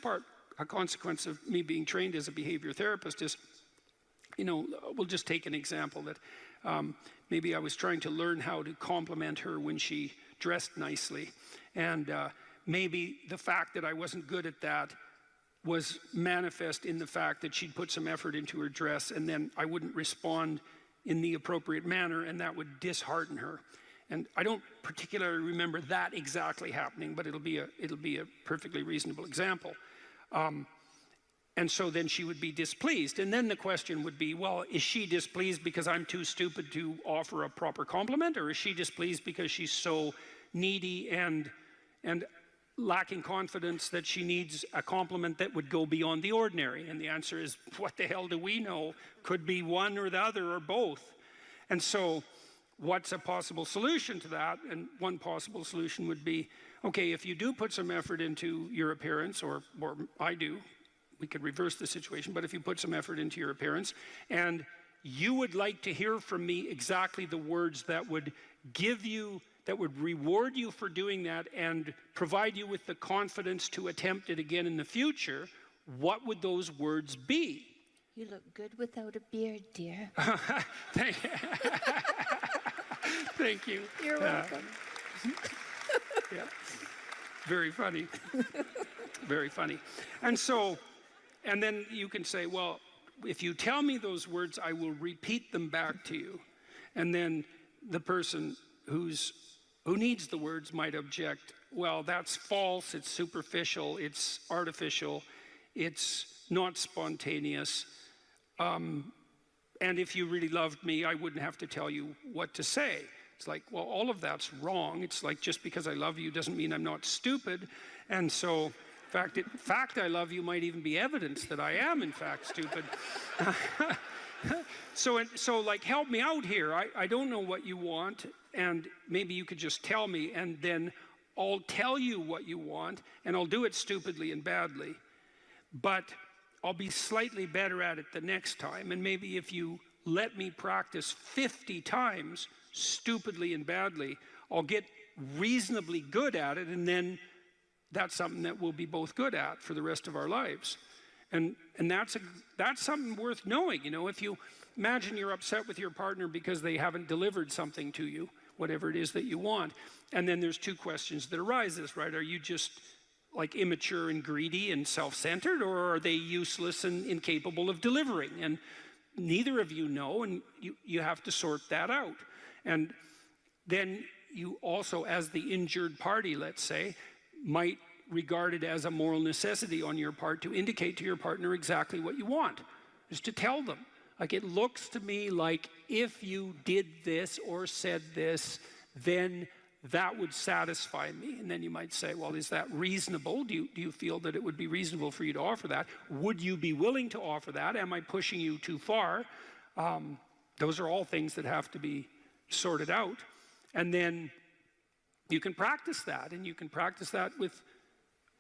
a consequence of me being trained as a behavior therapist, is, we'll just take an example that maybe I was trying to learn how to compliment her when she dressed nicely. And maybe the fact that I wasn't good at that was manifest in the fact that she'd put some effort into her dress, and then I wouldn't respond in the appropriate manner, and that would dishearten her. And I don't particularly remember that exactly happening, but it'll be a perfectly reasonable example. And so then she would be displeased. And then the question would be, well, is she displeased because I'm too stupid to offer a proper compliment, or is she displeased because she's so needy and lacking confidence that she needs a compliment that would go beyond the ordinary? And the answer is, what the hell do we know? Could be one or the other or both. And so what's a possible solution to that? And one possible solution would be, okay, if you do put some effort into your appearance, or I do, we could reverse the situation, but if you put some effort into your appearance, and you would like to hear from me exactly the words that would reward you for doing that and provide you with the confidence to attempt it again in the future, what would those words be? You look good without a beard, dear. Thank you. You're welcome. Yeah. Very funny. Very funny. And then you can say, well, if you tell me those words, I will repeat them back to you. And then the person who needs the words might object, well, that's false, it's superficial, it's artificial, it's not spontaneous. And if you really loved me, I wouldn't have to tell you what to say. It's like, well, all of that's wrong. It's like, just because I love you doesn't mean I'm not stupid. And so, in fact, I love you might even be evidence that I am, in fact, stupid. So like, help me out here. I don't know what you want, and maybe you could just tell me, and then I'll tell you what you want, and I'll do it stupidly and badly. But I'll be slightly better at it the next time, and maybe if you let me practice 50 times stupidly and badly, I'll get reasonably good at it, and then that's something that we'll be both good at for the rest of our lives. And that's something worth knowing. If you imagine you're upset with your partner because they haven't delivered something to you, whatever it is that you want, and then there's two questions that arises, right? Are you just like immature and greedy and self-centered, or are they useless and incapable of delivering? And neither of you know, and you have to sort that out. And then you also, as the injured party, let's say, might regard it as a moral necessity on your part to indicate to your partner exactly what you want, just to tell them. Like, it looks to me like if you did this or said this, then that would satisfy me. And then you might say, well, is that reasonable? Do you feel that it would be reasonable for you to offer that? Would you be willing to offer that? Am I pushing you too far? Those are all things that have to be sorted out. And then you can practice that, and you can practice that with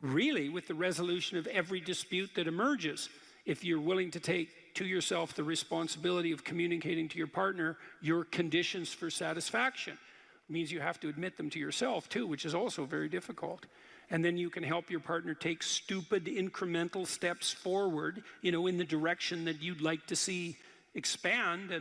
the resolution of every dispute that emerges. If you're willing to take to yourself the responsibility of communicating to your partner your conditions for satisfaction. It means you have to admit them to yourself too, which is also very difficult. And then you can help your partner take stupid incremental steps forward, in the direction that you'd like to see expand,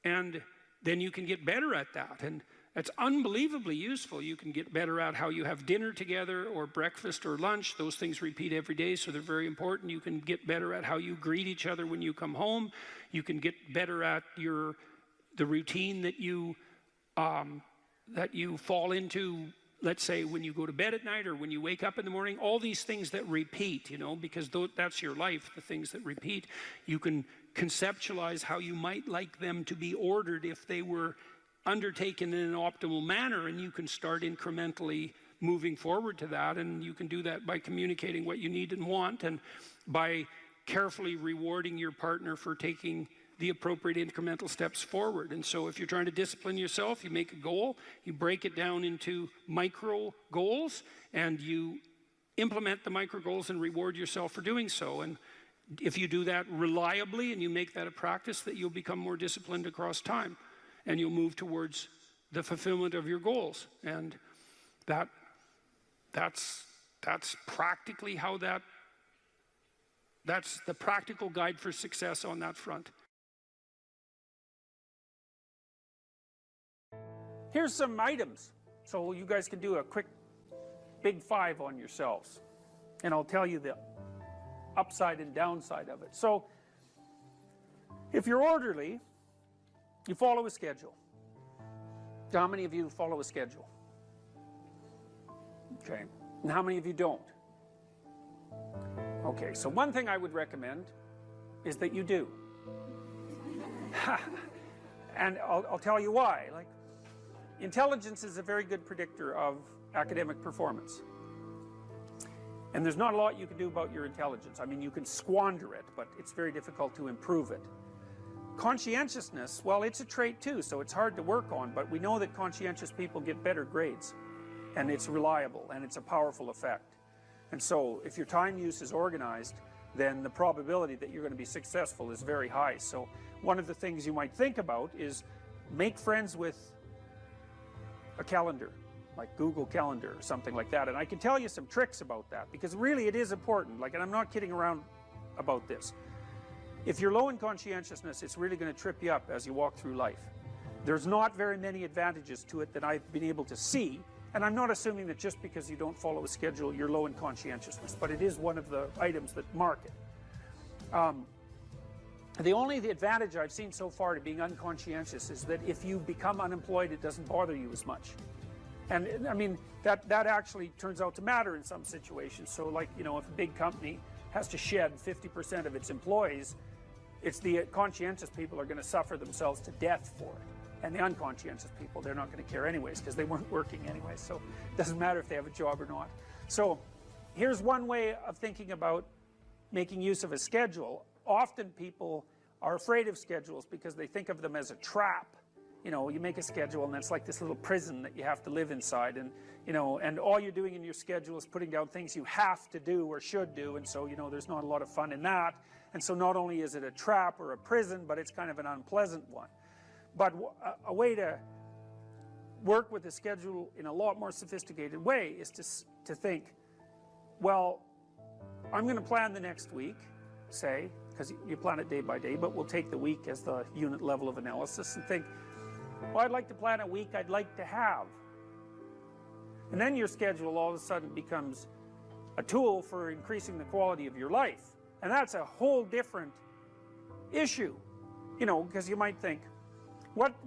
and then you can get better at that. And it's unbelievably useful. You can get better at how you have dinner together, or breakfast or lunch. Those things repeat every day, so they're very important. You can get better at how you greet each other when you come home. You can get better at the routine that you fall into, let's say, when you go to bed at night or when you wake up in the morning. All these things that repeat, because that's your life, the things that repeat. You can conceptualize how you might like them to be ordered if they were undertaken in an optimal manner, and you can start incrementally moving forward to that. And you can do that by communicating what you need and want, and by carefully rewarding your partner for taking the appropriate incremental steps forward. And so if you're trying to discipline yourself, you make a goal, you break it down into micro goals, and you implement the micro goals and reward yourself for doing so. And if you do that reliably and you make that a practice, that you'll become more disciplined across time, and you'll move towards the fulfillment of your goals. And that's practically how that's the practical guide for success on that front. Here's some items, so you guys can do a quick big 5 on yourselves, and I'll tell you the upside and downside of it. So if you're orderly, you follow a schedule. How many of you follow a schedule? Okay, and how many of you don't? Okay, so one thing I would recommend is that you do. And I'll tell you why. Like, intelligence is a very good predictor of academic performance. And there's not a lot you can do about your intelligence. I mean, you can squander it, but it's very difficult to improve it. Conscientiousness, well, it's a trait too, so it's hard to work on, but we know that conscientious people get better grades. And it's reliable, and it's a powerful effect. And so, if your time use is organized, then the probability that you're going to be successful is very high. So, one of the things you might think about is make friends with a calendar, like Google Calendar or something like that. And I can tell you some tricks about that, because really it is important. Like, and I'm not kidding around about this. If you're low in conscientiousness, it's really going to trip you up as you walk through life. There's not very many advantages to it that I've been able to see. And I'm not assuming that just because you don't follow a schedule, you're low in conscientiousness, but it is one of the items that mark it. The advantage I've seen so far to being unconscientious is that if you become unemployed, it doesn't bother you as much. And I mean, that actually turns out to matter in some situations. So like, you know, if a big company has to shed 50% of its employees, it's the conscientious people are going to suffer themselves to death for it. And the unconscientious people, they're not going to care anyways, because they weren't working anyway. So it doesn't matter if they have a job or not. So here's one way of thinking about making use of a schedule. Often people are afraid of schedules because they think of them as a trap. You know, you make a schedule and it's like this little prison that you have to live inside. And, you know, and all you're doing in your schedule is putting down things you have to do or should do. And so, you know, there's not a lot of fun in that. And so not only is it a trap or a prison, but it's kind of an unpleasant one. But a way to work with the schedule in a lot more sophisticated way is to think, well, I'm going to plan the next week, say, because you plan it day by day, but we'll take the week as the unit level of analysis and think, well, I'd like to plan a week I'd like to have. And then your schedule all of a sudden becomes a tool for increasing the quality of your life. And that's a whole different issue, you know, because you might think,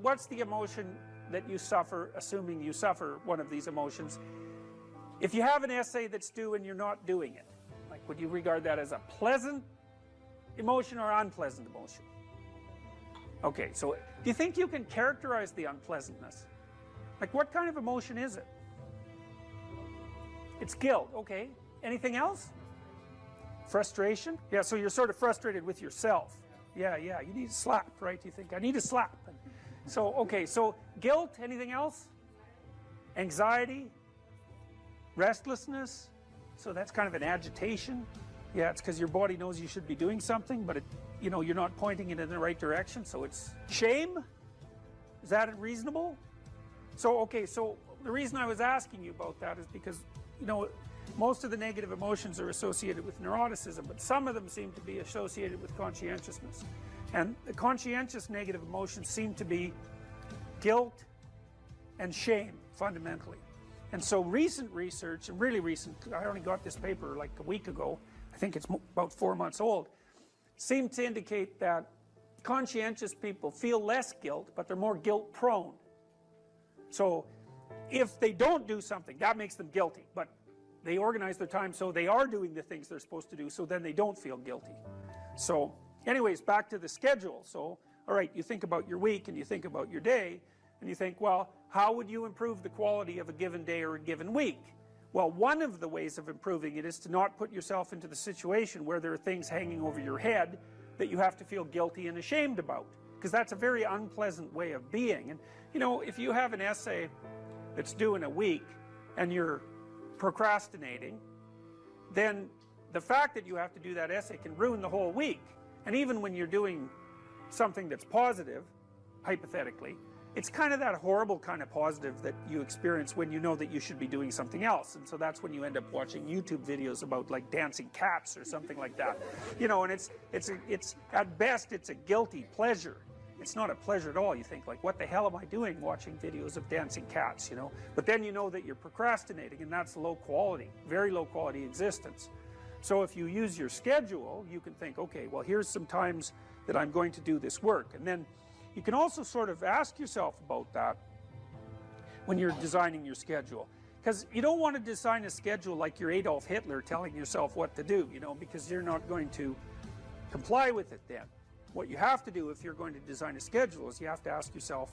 what's the emotion that you suffer, assuming you suffer one of these emotions? If you have an essay that's due and you're not doing it, like, would you regard that as a pleasant emotion or unpleasant emotion? Okay, so do you think you can characterize the unpleasantness? Like, what kind of emotion is it? It's guilt, okay. Anything else? Frustration? Yeah, so you're sort of frustrated with yourself. Yeah, you need a slap, right? You think, I need a slap. So, okay, so guilt, anything else? Anxiety? Restlessness? So that's kind of an agitation. Yeah, it's because your body knows you should be doing something, but you know, you're not pointing it in the right direction, so it's shame? Is that reasonable? So, okay, so the reason I was asking you about that is because, you know, most of the negative emotions are associated with neuroticism, but some of them seem to be associated with conscientiousness. And the conscientious negative emotions seem to be guilt and shame, fundamentally. And so recent research, and really recent, I only got this paper like a week ago, I think it's about 4 months old, seem to indicate that conscientious people feel less guilt, but they're more guilt prone. So if they don't do something, that makes them guilty, but they organize their time so they are doing the things they're supposed to do, so then they don't feel guilty. So anyways, back to the schedule. So, all right, you think about your week and you think about your day, and you think, well, how would you improve the quality of a given day or a given week? Well, one of the ways of improving it is to not put yourself into the situation where there are things hanging over your head that you have to feel guilty and ashamed about, because that's a very unpleasant way of being. And you know, if you have an essay that's due in a week and you're procrastinating, then the fact that you have to do that essay can ruin the whole week. And even when you're doing something that's positive, hypothetically, it's kind of that horrible kind of positive that you experience when you know that you should be doing something else. And so that's when you end up watching YouTube videos about like dancing cats or something like that. You know, and it's at best it's a guilty pleasure. It's not a pleasure at all. You think like, what the hell am I doing watching videos of dancing cats, you know? But then you know that you're procrastinating, and that's low quality, very low quality existence. So if you use your schedule, you can think, okay, well, here's some times that I'm going to do this work. And then you can also sort of ask yourself about that when you're designing your schedule. Because you don't want to design a schedule like you're Adolf Hitler telling yourself what to do, you know, because you're not going to comply with it then. What you have to do if you're going to design a schedule is you have to ask yourself,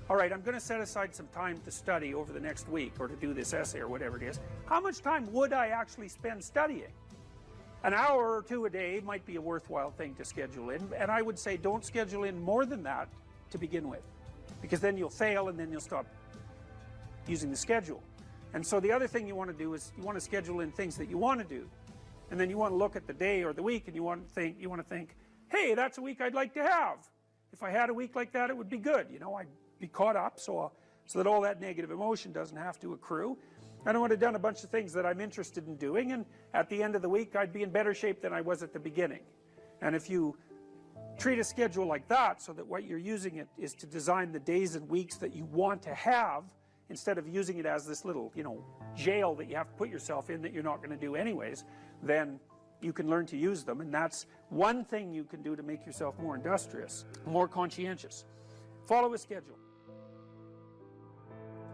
all right, I'm going to set aside some time to study over the next week or to do this essay or whatever it is. How much time would I actually spend studying? An hour or two a day might be a worthwhile thing to schedule in, and I would say don't schedule in more than that to begin with, because then you'll fail and then you'll stop using the schedule. And so the other thing you want to do is you want to schedule in things that you want to do, and then you want to look at the day or the week and you want to think, hey, that's a week I'd like to have. If I had a week like that, it would be good. You know, I'd be caught up so that all that negative emotion doesn't have to accrue. And I would have done a bunch of things that I'm interested in doing, and at the end of the week I'd be in better shape than I was at the beginning. And if you treat a schedule like that, so that what you're using it is to design the days and weeks that you want to have, instead of using it as this little, you know, jail that you have to put yourself in that you're not going to do anyways, then you can learn to use them. And that's one thing you can do to make yourself more industrious, more conscientious. Follow a schedule.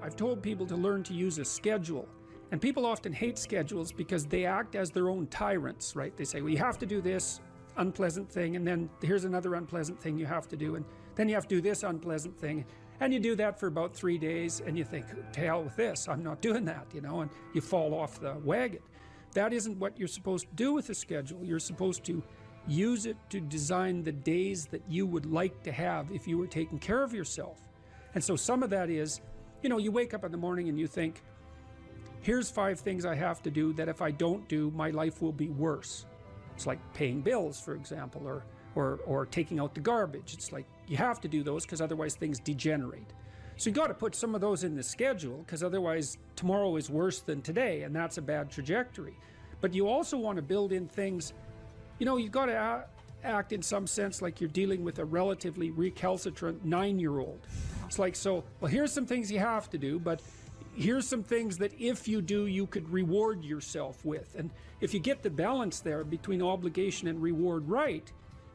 I've told people to learn to use a schedule, and people often hate schedules because they act as their own tyrants, right? They say, well, you have to do this unpleasant thing, and then here's another unpleasant thing you have to do, and then you have to do this unpleasant thing, and you do that for about 3 days, and you think, to hell with this, I'm not doing that, you know, and you fall off the wagon. That isn't what you're supposed to do with a schedule. You're supposed to use it to design the days that you would like to have if you were taking care of yourself. And so some of that is, you know, you wake up in the morning and you think, here's 5 things I have to do that if I don't do, my life will be worse. It's like paying bills, for example, or taking out the garbage. It's like you have to do those because otherwise things degenerate. So you got to put some of those in the schedule, because otherwise tomorrow is worse than today, and that's a bad trajectory. But you also want to build in things, you know, you've got to act in some sense like you're dealing with a relatively recalcitrant 9-year-old. It's like, so, well, here's some things you have to do, but here's some things that if you do, you could reward yourself with. And if you get the balance there between obligation and reward right,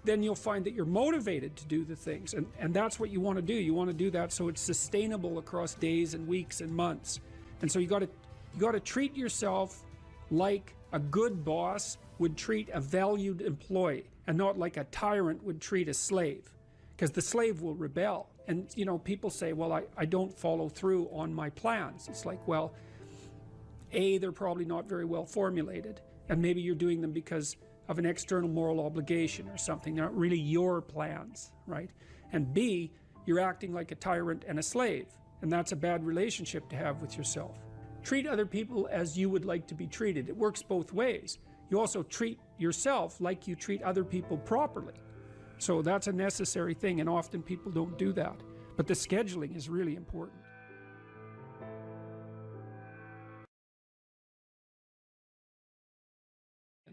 then you'll find that you're motivated to do the things. And that's what you want to do. You want to do that so it's sustainable across days and weeks and months. And so you got to treat yourself like a good boss would treat a valued employee, and not like a tyrant would treat a slave, because the slave will rebel. And, you know, people say, well, I don't follow through on my plans. It's like, well, A, they're probably not very well formulated, and maybe you're doing them because of an external moral obligation or something. They're not really your plans, right? And B, you're acting like a tyrant and a slave, and that's a bad relationship to have with yourself. Treat other people as you would like to be treated. It works both ways. You also treat yourself like you treat other people properly. So that's a necessary thing, and often people don't do that. But the scheduling is really important.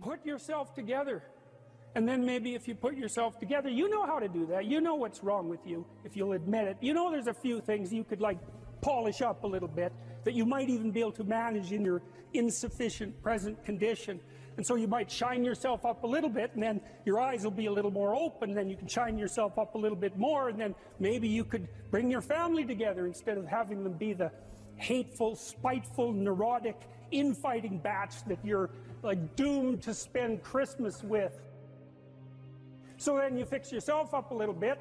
Put yourself together. And then maybe if you put yourself together, you know how to do that. You know what's wrong with you, if you'll admit it. You know there's a few things you could like polish up a little bit, that you might even be able to manage in your insufficient present condition. And so you might shine yourself up a little bit, and then your eyes will be a little more open, and then you can shine yourself up a little bit more, and then maybe you could bring your family together instead of having them be the hateful, spiteful, neurotic, infighting batch that you're like doomed to spend Christmas with. So then you fix yourself up a little bit,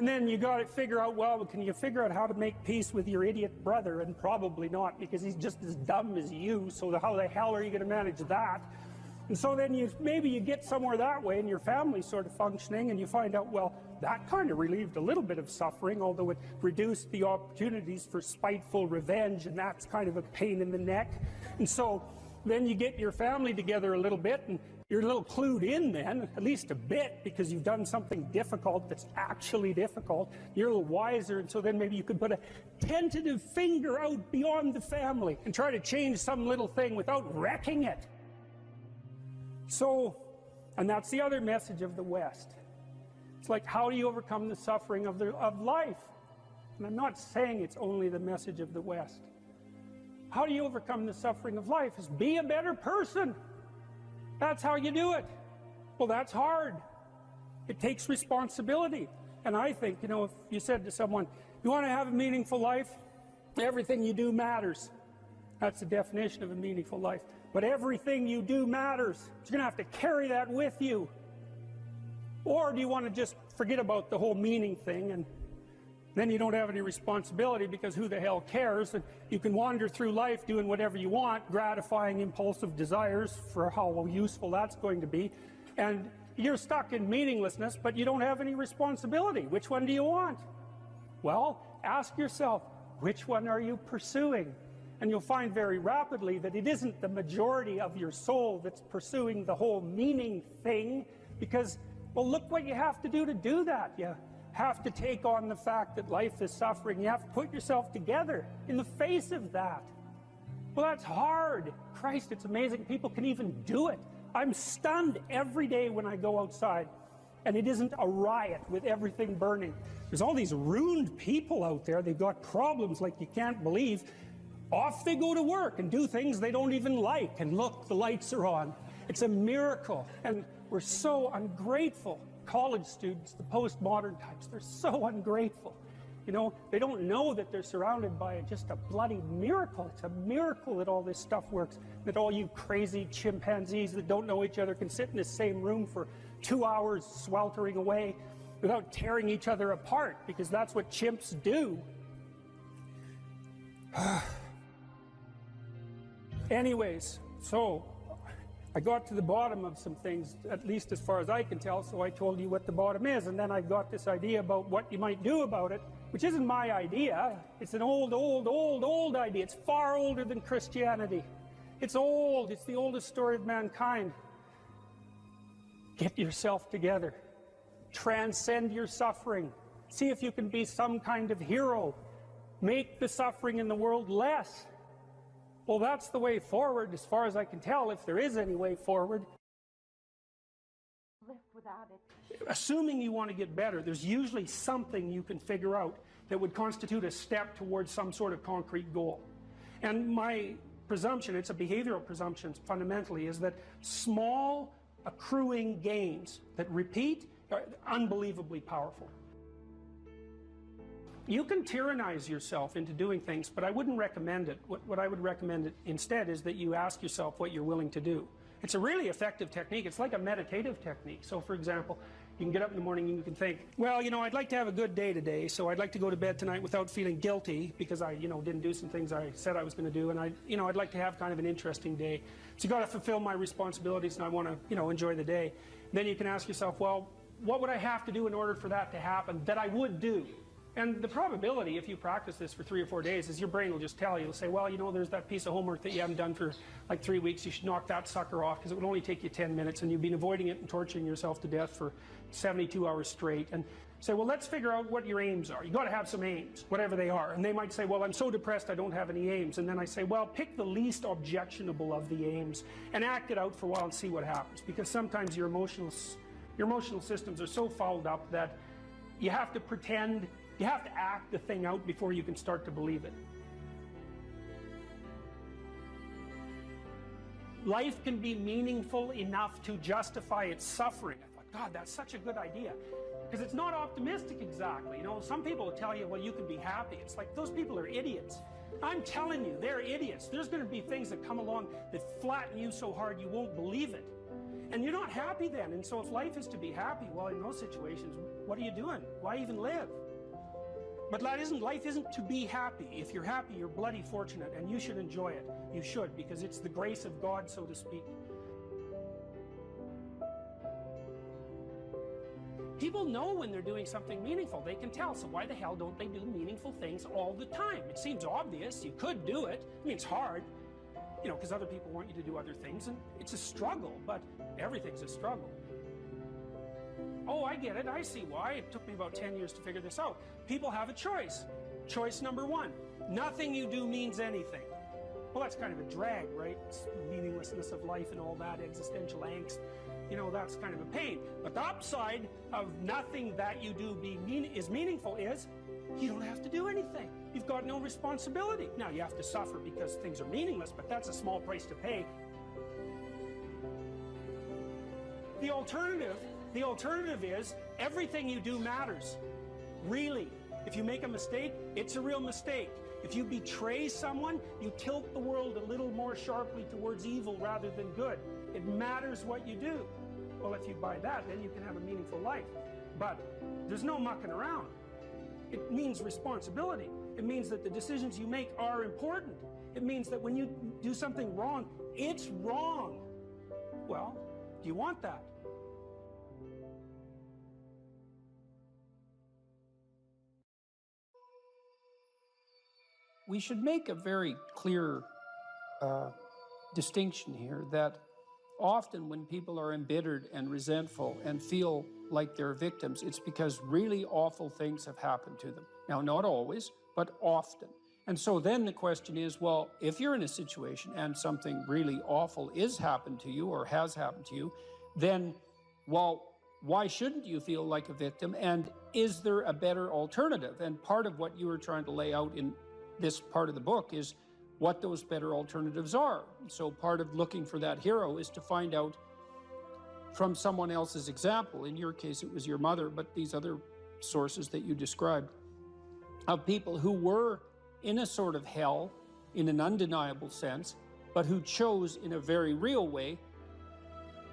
And then you got to figure out, well, can you figure out how to make peace with your idiot brother? And probably not, because he's just as dumb as you, so how the hell are you going to manage that? And so then maybe you get somewhere that way, and your family's sort of functioning, and you find out, well, that kind of relieved a little bit of suffering, although it reduced the opportunities for spiteful revenge, and that's kind of a pain in the neck. And so then you get your family together a little bit, and you're a little clued in then, at least a bit, because you've done something difficult that's actually difficult. You're a little wiser, and so then maybe you could put a tentative finger out beyond the family and try to change some little thing without wrecking it. So, and that's the other message of the West. It's like, how do you overcome the suffering of life? And I'm not saying it's only the message of the West. How do you overcome the suffering of life? Is be a better person. That's how you do it. Well, that's hard. It takes responsibility. And I think, you know, if you said to someone, you want to have a meaningful life? Everything you do matters. That's the definition of a meaningful life. But everything you do matters. You're going to have to carry that with you. Or do you want to just forget about the whole meaning thing, and then you don't have any responsibility, because who the hell cares? And you can wander through life doing whatever you want, gratifying impulsive desires for how useful that's going to be. And you're stuck in meaninglessness, but you don't have any responsibility. Which one do you want? Well, ask yourself, which one are you pursuing? And you'll find very rapidly that it isn't the majority of your soul that's pursuing the whole meaning thing, because, well, look what you have to do that. You have to take on the fact that life is suffering. You have to put yourself together in the face of that. Well, that's hard. Christ, it's amazing people can even do it. I'm stunned every day when I go outside, and it isn't a riot with everything burning. There's all these ruined people out there. They've got problems like you can't believe. Off they go to work and do things they don't even like, and look, the lights are on. It's a miracle, and we're so ungrateful. College students, the postmodern types, they're so ungrateful. You know, they don't know that they're surrounded by just a bloody miracle. It's a miracle that all this stuff works, that all you crazy chimpanzees that don't know each other can sit in the same room for 2 hours sweltering away without tearing each other apart, because that's what chimps do. Anyways, so I got to the bottom of some things, at least as far as I can tell, so I told you what the bottom is, and then I got this idea about what you might do about it, which isn't my idea. It's an old idea. It's far older than Christianity. It's old. It's the oldest story of mankind. Get yourself together. Transcend your suffering. See if you can be some kind of hero. Make the suffering in the world less. Well, that's the way forward, as far as I can tell, if there is any way forward. Live without it. Assuming you want to get better, there's usually something you can figure out that would constitute a step towards some sort of concrete goal. And my presumption, it's a behavioral presumption fundamentally, is that small accruing gains that repeat are unbelievably powerful. You can tyrannize yourself into doing things, but I wouldn't recommend it. What I would recommend instead is that you ask yourself what you're willing to do. It's a really effective technique. It's like a meditative technique. So, for example, you can get up in the morning and you can think, well, you know, I'd like to have a good day today, so I'd like to go to bed tonight without feeling guilty because I, didn't do some things I said I was going to do, and I'd like to have kind of an interesting day. So you got to fulfill my responsibilities, and I want to, enjoy the day. Then you can ask yourself, well, what would I have to do in order for that to happen that I would do? And the probability, if you practice this for 3 or 4 days, is your brain will just tell you. It'll say, well, there's that piece of homework that you haven't done for like 3 weeks. You should knock that sucker off because it would only take you 10 minutes and you've been avoiding it and torturing yourself to death for 72 hours straight. And say, well, let's figure out what your aims are. You got to have some aims, whatever they are. And they might say, well, I'm so depressed I don't have any aims. And then I say, well, pick the least objectionable of the aims and act it out for a while and see what happens. Because sometimes your emotional systems are so fouled up that you have to pretend. You have to act the thing out before you can start to believe it. Life can be meaningful enough to justify its suffering. I thought, God, that's such a good idea. Because it's not optimistic exactly. Some people will tell you, well, you can be happy. It's like, those people are idiots. I'm telling you, they're idiots. There's going to be things that come along that flatten you so hard you won't believe it. And you're not happy then. And so if life is to be happy, well, in those situations, what are you doing? Why even live? But life isn't to be happy. If you're happy, you're bloody fortunate, and you should enjoy it. You should, because it's the grace of God, so to speak. People know when they're doing something meaningful. They can tell. So why the hell don't they do meaningful things all the time? It seems obvious. You could do it. I mean, it's hard, you know, because other people want you to do other things, and it's a struggle, but everything's a struggle. Oh, I get it. I see why. It took me about 10 years to figure this out. People have a choice. Choice number one, nothing you do means anything. Well, that's kind of a drag, right? It's the meaninglessness of life and all that, existential angst. You know, that's kind of a pain. But the upside of nothing that you do is meaningful is you don't have to do anything. You've got no responsibility. Now, you have to suffer because things are meaningless, but that's a small price to pay. The alternative is everything you do matters. Really. If you make a mistake, it's a real mistake. If you betray someone, you tilt the world a little more sharply towards evil rather than good. It matters what you do. Well, if you buy that, then you can have a meaningful life. But there's no mucking around. It means responsibility. It means that the decisions you make are important. It means that when you do something wrong, it's wrong. Well, do you want that? We should make a very clear distinction here that often when people are embittered and resentful and feel like they're victims, it's because really awful things have happened to them. Now, not always, but often. And so then the question is, well, if you're in a situation and something really awful is happened to you or has happened to you, then, well, why shouldn't you feel like a victim? And is there a better alternative? And part of what you were trying to lay out in this part of the book is what those better alternatives are. So part of looking for that hero is to find out from someone else's example. In your case, it was your mother, but these other sources that you described of people who were in a sort of hell in an undeniable sense, but who chose in a very real way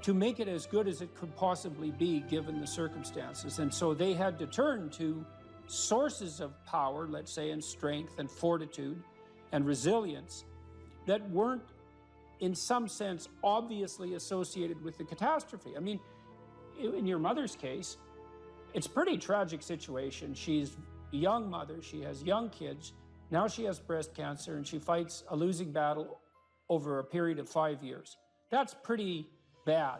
to make it as good as it could possibly be given the circumstances. And so they had to turn to sources of power, let's say, and strength and fortitude and resilience that weren't, in some sense, obviously associated with the catastrophe. I mean, in your mother's case, it's a pretty tragic situation. She's a young mother, she has young kids, now she has breast cancer, and she fights a losing battle over a period of 5 years. That's pretty bad.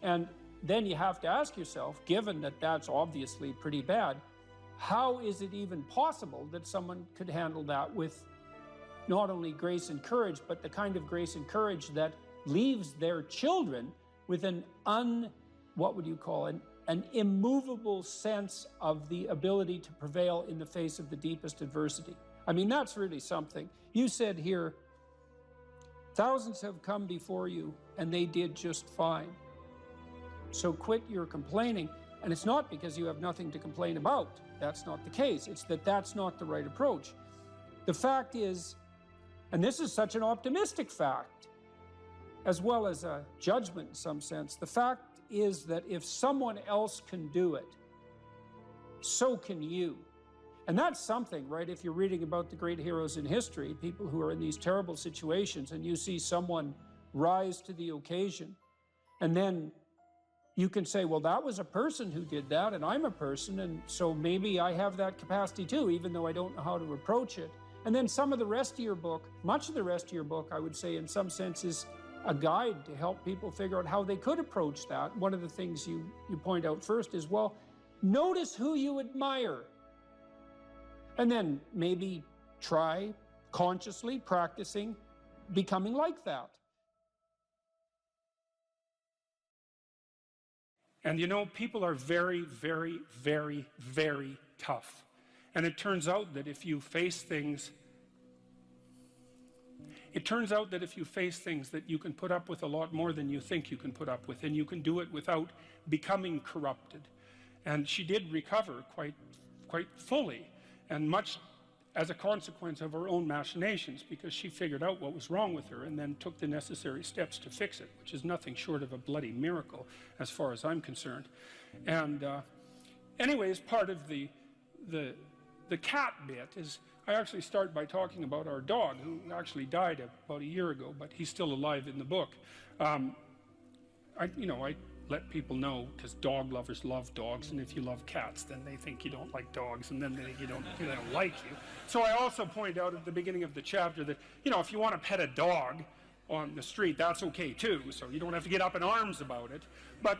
And then you have to ask yourself, given that that's obviously pretty bad, how is it even possible that someone could handle that with not only grace and courage, but the kind of grace and courage that leaves their children with an immovable sense of the ability to prevail in the face of the deepest adversity. I mean, that's really something. You said here, thousands have come before you and they did just fine. So quit your complaining. And it's not because you have nothing to complain about. That's not the case. It's that that's not the right approach. The fact is, and this is such an optimistic fact, as well as a judgment in some sense, the fact is that if someone else can do it, so can you. And that's something, right? If you're reading about the great heroes in history, people who are in these terrible situations, and you see someone rise to the occasion, and then you can say, well, that was a person who did that, and I'm a person, and so maybe I have that capacity too, even though I don't know how to approach it. And then some of the rest of your book, much of the rest of your book, I would say in some sense is a guide to help people figure out how they could approach that. One of the things you point out first is, well, notice who you admire. And then maybe try consciously practicing becoming like that. And you know, people are very, very, very, very tough. And it turns out that if you face things, that you can put up with a lot more than you think you can put up with, and you can do it without becoming corrupted. And she did recover quite fully, and much as a consequence of her own machinations, because she figured out what was wrong with her and then took the necessary steps to fix it, which is nothing short of a bloody miracle as far as I'm concerned. And anyways, part of the cat bit is I actually start by talking about our dog, who actually died about a year ago, but he's still alive in the book. I let people know, because dog lovers love dogs, and if you love cats, then they think you don't like dogs, and then they think they don't like you. So I also point out at the beginning of the chapter that, if you want to pet a dog on the street, that's okay too, so you don't have to get up in arms about it. But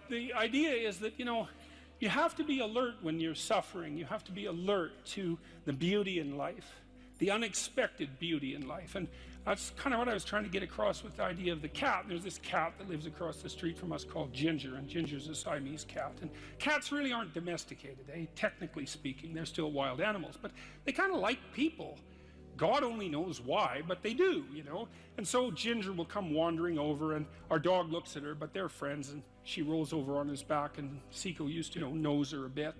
the idea is that, you have to be alert when you're suffering. You have to be alert to the beauty in life, the unexpected beauty in life. And that's kind of what I was trying to get across with the idea of the cat. There's this cat that lives across the street from us called Ginger, and Ginger's a Siamese cat. And cats really aren't domesticated, technically speaking. They're still wild animals, but they kind of like people. God only knows why, but they do, And so Ginger will come wandering over, and our dog looks at her, but they're friends, and she rolls over on his back, and Seiko used to, nose her a bit,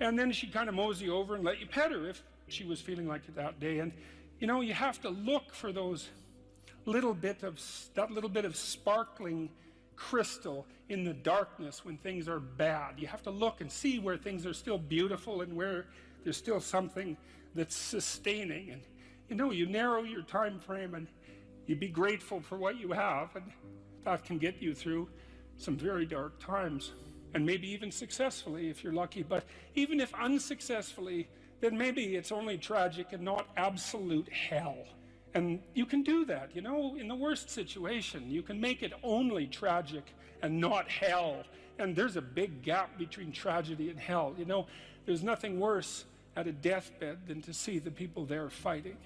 and then she'd kind of mosey over and let you pet her if she was feeling like it that day. And you have to look for that little bit of sparkling crystal in the darkness when things are bad. You have to look and see where things are still beautiful and where there's still something that's sustaining. And you narrow your time frame and you be grateful for what you have, and that can get you through some very dark times, and maybe even successfully if you're lucky. But even if unsuccessfully, then maybe it's only tragic and not absolute hell. And you can do that, in the worst situation. You can make it only tragic and not hell. And there's a big gap between tragedy and hell. There's nothing worse at a deathbed than to see the people there fighting.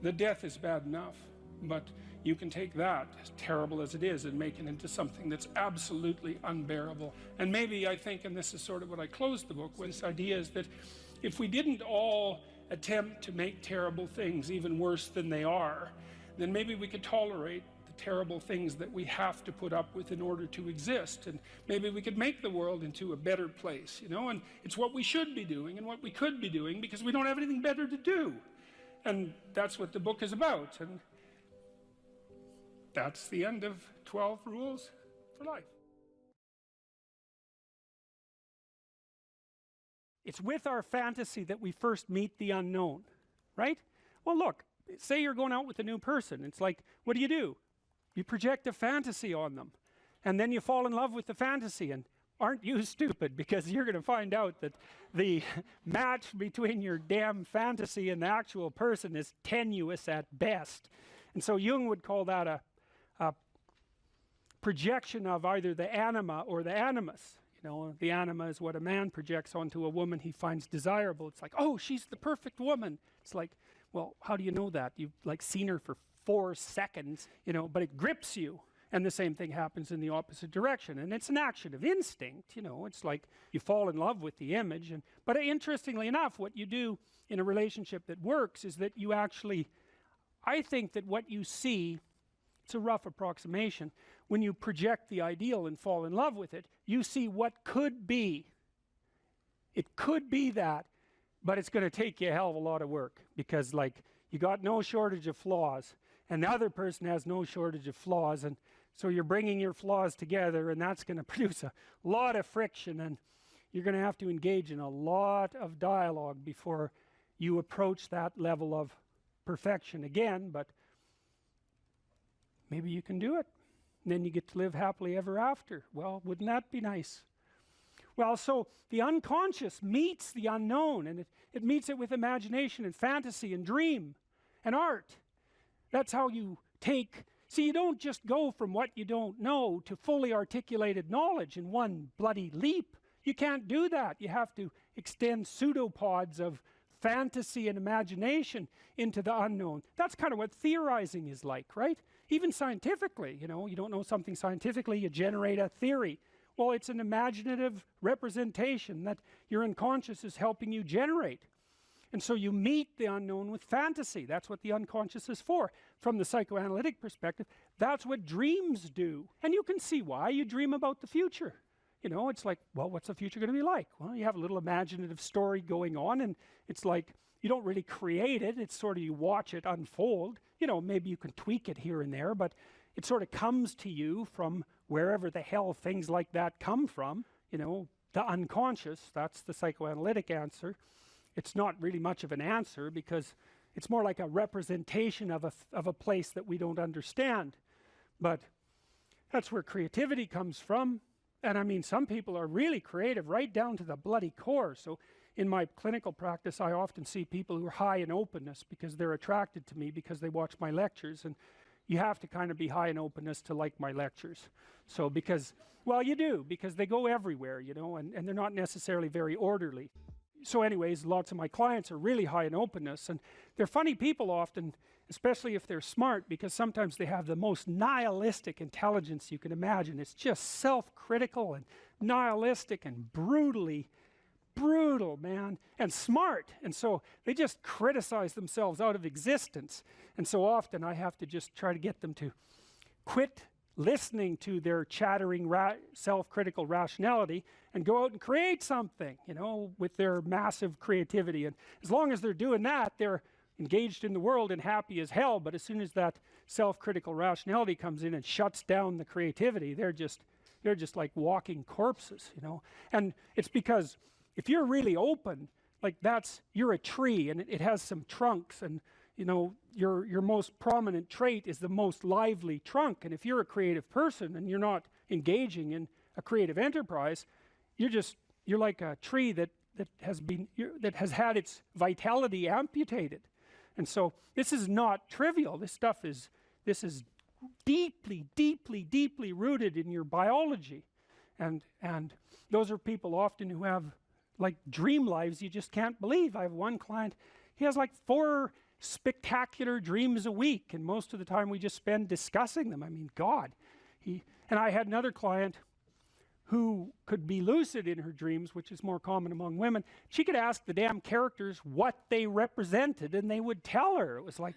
The death is bad enough, but you can take that, as terrible as it is, and make it into something that's absolutely unbearable. And maybe I think, and this is sort of what I closed the book with, this idea is that if we didn't all attempt to make terrible things even worse than they are, then maybe we could tolerate the terrible things that we have to put up with in order to exist, and maybe we could make the world into a better place, and it's what we should be doing and what we could be doing, because we don't have anything better to do. And that's what the book is about, and that's the end of 12 Rules for Life. It's with our fantasy that we first meet the unknown, right? Well, look, say you're going out with a new person. It's like, what do? You project a fantasy on them, and then you fall in love with the fantasy. And aren't you stupid? Because you're going to find out that the match between your damn fantasy and the actual person is tenuous at best. And so Jung would call that a projection of either the anima or the animus. The anima is what a man projects onto a woman he finds desirable. It's like, oh, she's the perfect woman. It's like, well, how do you know that? You've seen her for 4 seconds, but it grips you. And the same thing happens in the opposite direction. And it's an action of instinct, It's like you fall in love with the image. But interestingly enough, what you do in a relationship that works is that you actually, I think that what you see, it's a rough approximation, when you project the ideal and fall in love with it, you see what could be. It could be that, but it's going to take you a hell of a lot of work, because you got no shortage of flaws, and the other person has no shortage of flaws, and so you're bringing your flaws together, and that's going to produce a lot of friction, and you're going to have to engage in a lot of dialogue before you approach that level of perfection again. But maybe you can do it. And then you get to live happily ever after. Well, wouldn't that be nice? Well, so the unconscious meets the unknown, and it meets it with imagination and fantasy and dream and art. That's how you see, you don't just go from what you don't know to fully articulated knowledge in one bloody leap. You can't do that. You have to extend pseudopods of fantasy and imagination into the unknown. That's kind of what theorizing is like, right? Even scientifically, you don't know something scientifically, you generate a theory. Well, it's an imaginative representation that your unconscious is helping you generate. And so you meet the unknown with fantasy. That's what the unconscious is for. From the psychoanalytic perspective, that's what dreams do. And you can see why. You dream about the future. It's like, well, what's the future going to be like? Well, you have a little imaginative story going on, and it's like, you don't really create it. It's sort of, you watch it unfold. You know, maybe you can tweak it here and there, but it sort of comes to you from wherever the hell things like that come from. You know, the unconscious, that's the psychoanalytic answer. It's not really much of an answer, because it's more like a representation of a place that we don't understand. But that's where creativity comes from. And I mean, some people are really creative right down to the bloody core. So in my clinical practice, I often see people who are high in openness because they're attracted to me because they watch my lectures. And you have to kind of be high in openness to like my lectures. So because, well, you do, because they go everywhere, you know, and they're not necessarily very orderly. So anyways, lots of my clients are really high in openness, and they're funny people often, especially if they're smart, because sometimes they have the most nihilistic intelligence you can imagine. It's just self-critical and nihilistic and brutally brutal, man, and smart. And so they just criticize themselves out of existence. And so often I have to just try to get them to quit listening to their chattering self-critical rationality and go out and create something, you know, with their massive creativity. And as long as they're doing that, they're engaged in the world and happy as hell. But as soon as that self-critical rationality comes in and shuts down the creativity, they're just like walking corpses, you know. And it's because if you're really open, like you're a tree, and it has some trunks, and you know, your most prominent trait is the most lively trunk. And if you're a creative person and you're not engaging in a creative enterprise, you're like a tree that has had its vitality amputated. And so this is not trivial. This is deeply, deeply, deeply rooted in your biology. And those are people often who have like dream lives you just can't believe. I have one client, he has like 4 spectacular dreams a week, and most of the time we just spend discussing them. I mean, God. And I had another client who could be lucid in her dreams, which is more common among women. She could ask the damn characters what they represented, and they would tell her. It was like,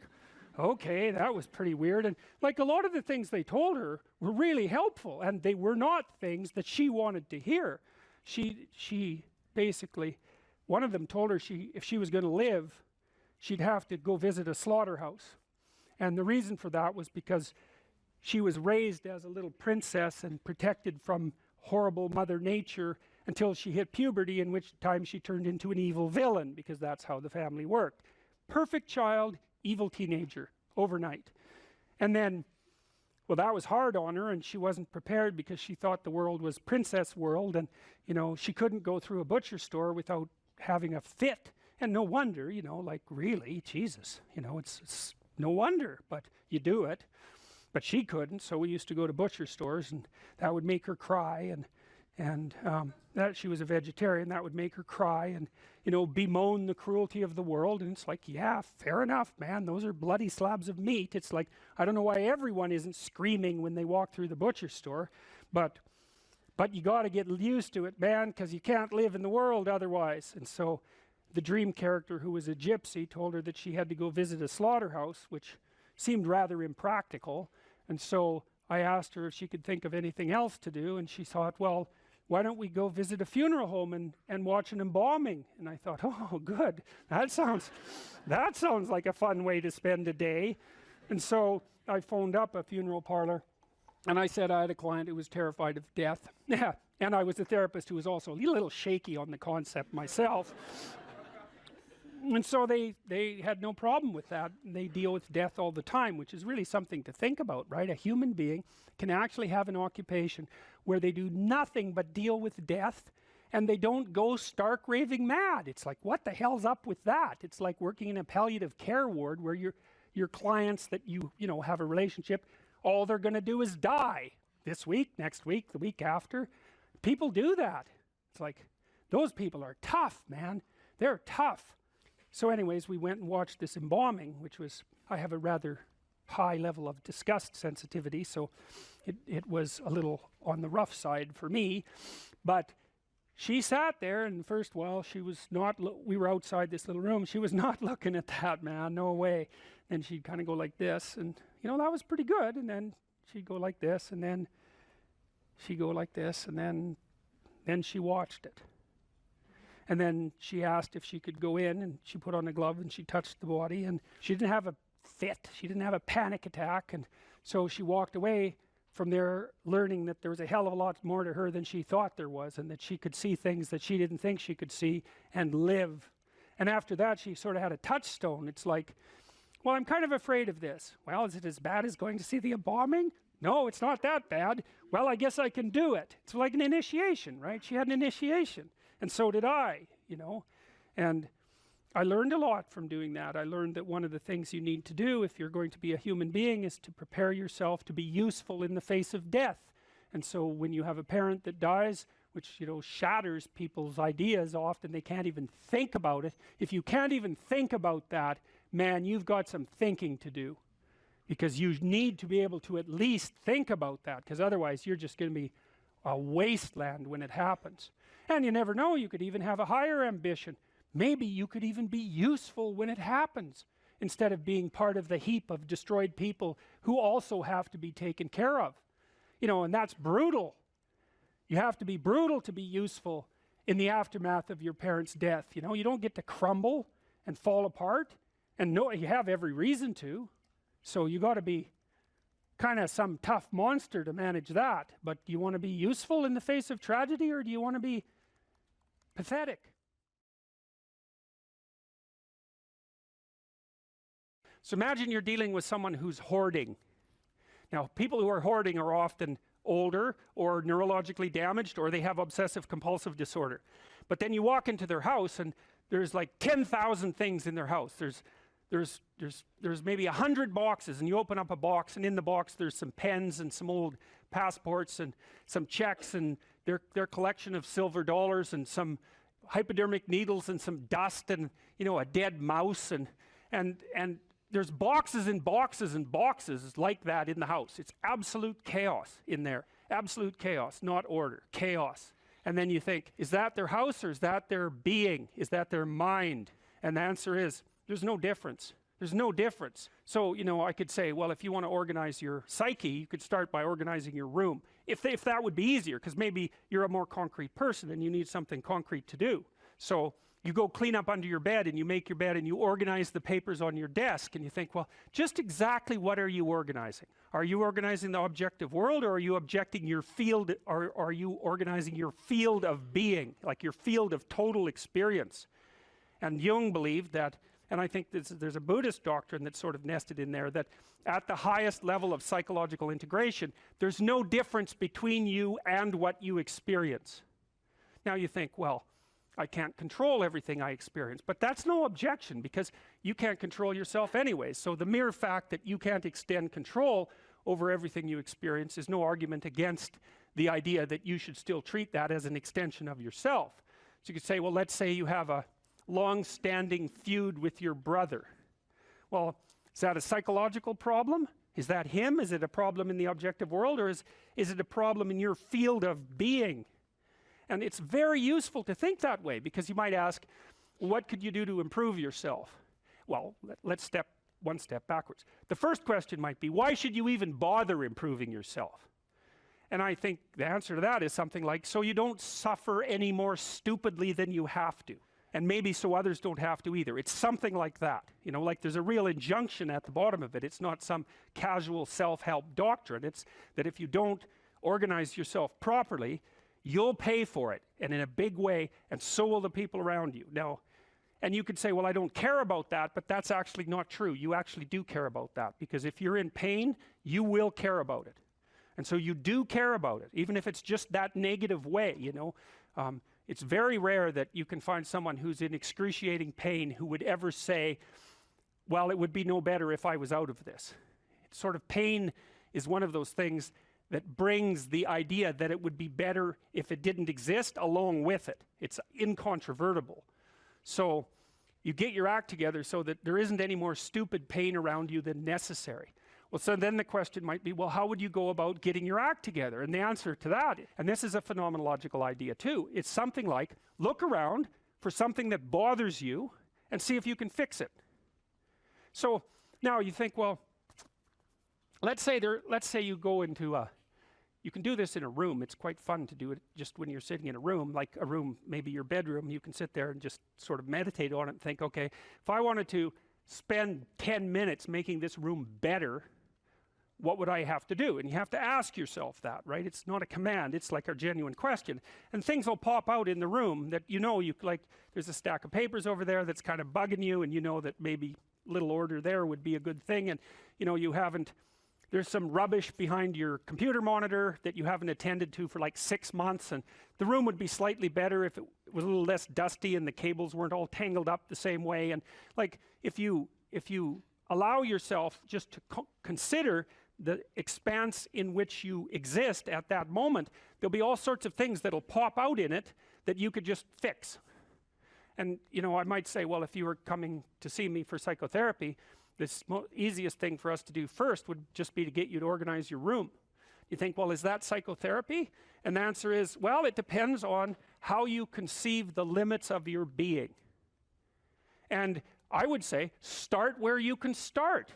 okay, that was pretty weird. And like a lot of the things they told her were really helpful, and they were not things that she wanted to hear. She basically, one of them told her if she was going to live, she'd have to go visit a slaughterhouse. And the reason for that was because she was raised as a little princess and protected from horrible Mother Nature until she hit puberty, in which time she turned into an evil villain, because that's how the family worked. Perfect child, evil teenager, overnight. And then, well, that was hard on her, and she wasn't prepared because she thought the world was princess world, and, you know, she couldn't go through a butcher store without having a fit. And no wonder, you know, like, really, Jesus, you know, it's no wonder, but you do it. But she couldn't, so we used to go to butcher stores, and that would make her cry, and that she was a vegetarian, that would make her cry, and, you know, bemoan the cruelty of the world. And it's like, yeah, fair enough, man, those are bloody slabs of meat. It's like, I don't know why everyone isn't screaming when they walk through the butcher store, but you got to get used to it, man, because you can't live in the world otherwise. And so the dream character, who was a gypsy, told her that she had to go visit a slaughterhouse, which seemed rather impractical. And so I asked her if she could think of anything else to do, and she thought, well, why don't we go visit a funeral home and watch an embalming? And I thought, oh, good, that sounds like a fun way to spend a day. And so I phoned up a funeral parlor, and I said I had a client who was terrified of death. Yeah, and I was a therapist who was also a little shaky on the concept myself. And so they had no problem with that. They deal with death all the time, which is really something to think about, right? A human being can actually have an occupation where they do nothing but deal with death, and they don't go stark raving mad. It's like, what the hell's up with that? It's like working in a palliative care ward where your clients that you know have a relationship, all they're going to do is die this week, next week, the week after. People do that. It's like, those people are tough, man. They're tough. So anyways, we went and watched this embalming, which was, I have a rather high level of disgust sensitivity, so it was a little on the rough side for me. But she sat there, and first while she was not, we were outside this little room, she was not looking at that, man, no way. And she'd kind of go like this, and you know, that was pretty good. And then she'd go like this, and then she'd go like this, and then she watched it. And then she asked if she could go in, and she put on a glove and she touched the body, and she didn't have a fit, she didn't have a panic attack, and so she walked away from there learning that there was a hell of a lot more to her than she thought there was, and that she could see things that she didn't think she could see and live. And after that, she sort of had a touchstone. It's like, well, I'm kind of afraid of this. Well, is it as bad as going to see the bombing? No, it's not that bad. Well, I guess I can do it. It's like an initiation, right? She had an initiation, and so did I, you know. And I learned a lot from doing that. I learned that one of the things you need to do if you're going to be a human being is to prepare yourself to be useful in the face of death. And so when you have a parent that dies, which, you know, shatters people's ideas, often they can't even think about it. If you can't even think about that, man, you've got some thinking to do, because you need to be able to at least think about that, because otherwise you're just going to be a wasteland when it happens. And you never know, you could even have a higher ambition. Maybe you could even be useful when it happens, instead of being part of the heap of destroyed people who also have to be taken care of. You know, and that's brutal. You have to be brutal to be useful in the aftermath of your parents' death. You know, you don't get to crumble and fall apart, and no, you have every reason to. So you got to be kind of some tough monster to manage that. But do you want to be useful in the face of tragedy, or do you want to be pathetic? So imagine you're dealing with someone who's hoarding. Now, people who are hoarding are often older or neurologically damaged, or they have obsessive compulsive disorder. But then you walk into their house and there's like 10,000 things in their house. There's maybe 100 boxes, and you open up a box, and in the box there's some pens and some old passports and some checks and their collection of silver dollars and some hypodermic needles and some dust and, you know, a dead mouse, and there's boxes and boxes and boxes like that in the house. It's absolute chaos in there. Absolute chaos, not order. Chaos. And then you think, is that their house, or is that their being? Is that their mind? And the answer is, there's no difference. There's no difference. So, you know, I could say, well, if you want to organize your psyche, you could start by organizing your room. If that would be easier, because maybe you're a more concrete person and you need something concrete to do. So you go clean up under your bed, and you make your bed, and you organize the papers on your desk, and you think, well, just exactly what are you organizing? Are you organizing the objective world, or are you objecting your field, or are you organizing your field of being, like your field of total experience? And Jung believed that, and I think there's a Buddhist doctrine that's sort of nested in there, that at the highest level of psychological integration, there's no difference between you and what you experience. Now you think, well, I can't control everything I experience, but that's no objection, because you can't control yourself anyways. So the mere fact that you can't extend control over everything you experience is no argument against the idea that you should still treat that as an extension of yourself. So you could say, well, let's say you have a long-standing feud with your brother. Well, is that a psychological problem? Is that him? Is it a problem in the objective world, or is it a problem in your field of being? And it's very useful to think that way, because you might ask, what could you do to improve yourself? Well, let's step one step backwards. The first question might be, why should you even bother improving yourself? And I think the answer to that is something like, so you don't suffer any more stupidly than you have to. And maybe so others don't have to either. It's something like that. You know, like there's a real injunction at the bottom of it. It's not some casual self-help doctrine. It's that if you don't organize yourself properly, you'll pay for it, and in a big way, and so will the people around you. Now, and you could say, well, I don't care about that, but that's actually not true. You actually do care about that, because if you're in pain, you will care about it. And so you do care about it, even if it's just that negative way, you know. It's very rare that you can find someone who's in excruciating pain who would ever say, well, it would be no better if I was out of this. It's sort of, pain is one of those things that brings the idea that it would be better if it didn't exist along with it. It's incontrovertible. So you get your act together so that there isn't any more stupid pain around you than necessary. Well, so then the question might be, well, how would you go about getting your act together? And the answer to that, and this is a phenomenological idea too, it's something like, look around for something that bothers you and see if you can fix it. So now you think, well, let's say you go into you can do this in a room. It's quite fun to do it just when you're sitting in a room, like a room, maybe your bedroom. You can sit there and just sort of meditate on it and think, okay, if I wanted to spend 10 minutes making this room better, what would I have to do? And you have to ask yourself that, right? It's not a command, it's like a genuine question. And things will pop out in the room that you like, there's a stack of papers over there that's kind of bugging you, and you know that maybe little order there would be a good thing, and you haven't, there's some rubbish behind your computer monitor that you haven't attended to for like 6 months, and the room would be slightly better if it was a little less dusty and the cables weren't all tangled up the same way. And like, if you allow yourself just to consider the expanse in which you exist at that moment, there'll be all sorts of things that'll pop out in it that you could just fix. And I might say, well, if you were coming to see me for psychotherapy, the easiest thing for us to do first would just be to get you to organize your room. You think, well, is that psychotherapy? And the answer is, well, it depends on how you conceive the limits of your being. And I would say, start where you can start.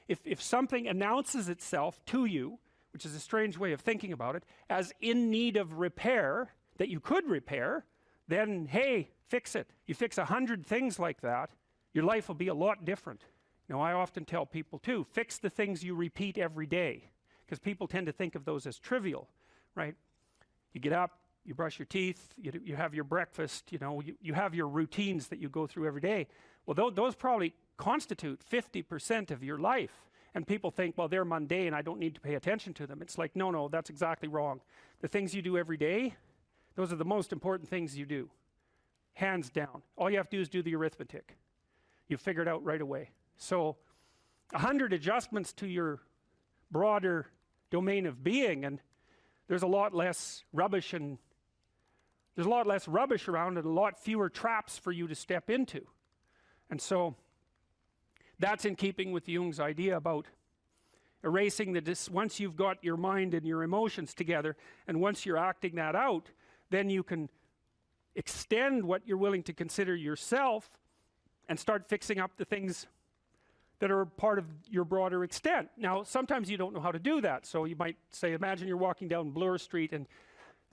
If something announces itself to you, which is a strange way of thinking about it, as in need of repair, that you could repair, then hey, fix it. You fix 100 things like that, your life will be a lot different. I often tell people too, fix the things you repeat every day, because people tend to think of those as trivial, right? You get up, you brush your teeth, you have your breakfast, you have your routines that you go through every day. Well, those probably constitute 50% of your life. And people think, well, they're mundane, I don't need to pay attention to them. It's like, no, that's exactly wrong. The things you do every day, those are the most important things you do. Hands down. All you have to do is do the arithmetic. You figure it out right away. So 100 adjustments to your broader domain of being, and there's a lot less rubbish around, and a lot fewer traps for you to step into. And so that's in keeping with Jung's idea about erasing once you've got your mind and your emotions together, and once you're acting that out, then you can extend what you're willing to consider yourself and start fixing up the things that are part of your broader extent. Now, sometimes you don't know how to do that. So you might say, imagine you're walking down Bloor Street and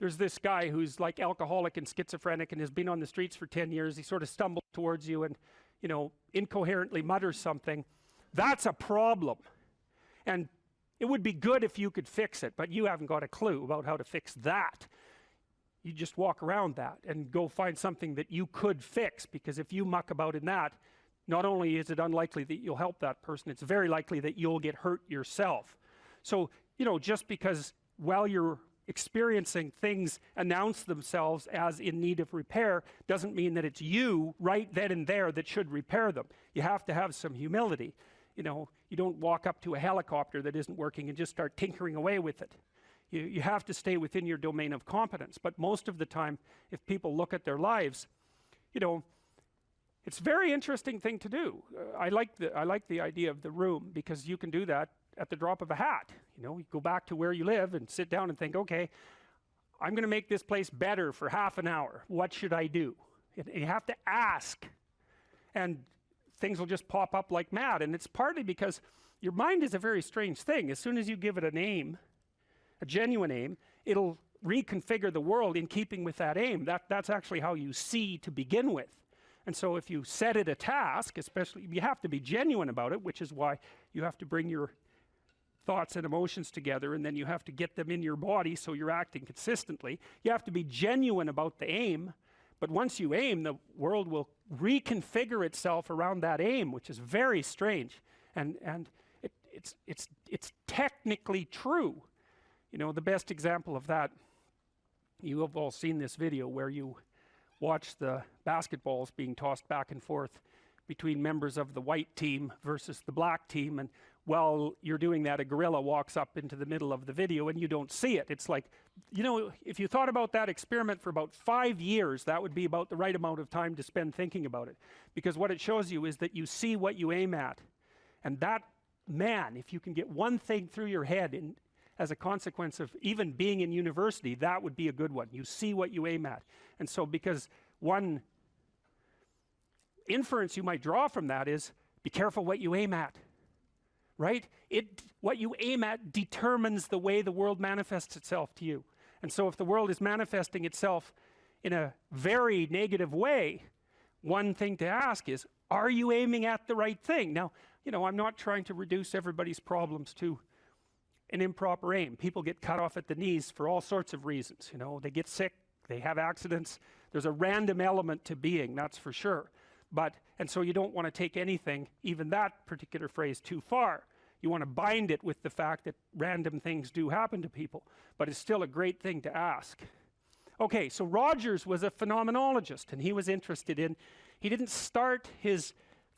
there's this guy who's like alcoholic and schizophrenic and has been on the streets for 10 years. He sort of stumbles towards you and, incoherently mutters something. That's a problem. And it would be good if you could fix it, but you haven't got a clue about how to fix that. You just walk around that and go find something that you could fix, because if you muck about in that, not only is it unlikely that you'll help that person, it's very likely that you'll get hurt yourself. So, just because while you're experiencing things announce themselves as in need of repair doesn't mean that it's you right then and there that should repair them. You have to have some humility. You don't walk up to a helicopter that isn't working and just start tinkering away with it. You have to stay within your domain of competence. But most of the time, if people look at their lives, it's a very interesting thing to do. I like the idea of the room, because you can do that at the drop of a hat. You go back to where you live and sit down and think, okay, I'm going to make this place better for half an hour. What should I do? And you have to ask, and things will just pop up like mad. And it's partly because your mind is a very strange thing. As soon as you give it an aim, a genuine aim, it'll reconfigure the world in keeping with that aim. That's actually how you see to begin with. And so if you set it a task, especially, you have to be genuine about it, which is why you have to bring your thoughts and emotions together, and then you have to get them in your body so you're acting consistently. You have to be genuine about the aim, but once you aim, the world will reconfigure itself around that aim, which is very strange. And it's technically true. The best example of that, you have all seen this video where you watch the basketballs being tossed back and forth between members of the white team versus the black team, and while you're doing that, a gorilla walks up into the middle of the video and you don't see it. It's like, if you thought about that experiment for about 5 years, that would be about the right amount of time to spend thinking about it. Because what it shows you is that you see what you aim at. And that, man, if you can get one thing through your head as a consequence of even being in university, that would be a good one. You see what you aim at. And so, because one inference you might draw from that is, be careful what you aim at. right? What you aim at determines the way the world manifests itself to you. And so if the world is manifesting itself in a very negative way, one thing to ask is, are you aiming at the right thing? Now, you know, I'm not trying to reduce everybody's problems to an improper aim. People get cut off at the knees for all sorts of reasons. You know, they get sick, they have accidents. There's a random element to being, that's for sure. And so you don't want to take anything, even that particular phrase, too far. You want to bind it with the fact that random things do happen to people, but it's still a great thing to ask. Okay, so Rogers was a phenomenologist, and he was interested in, he didn't start his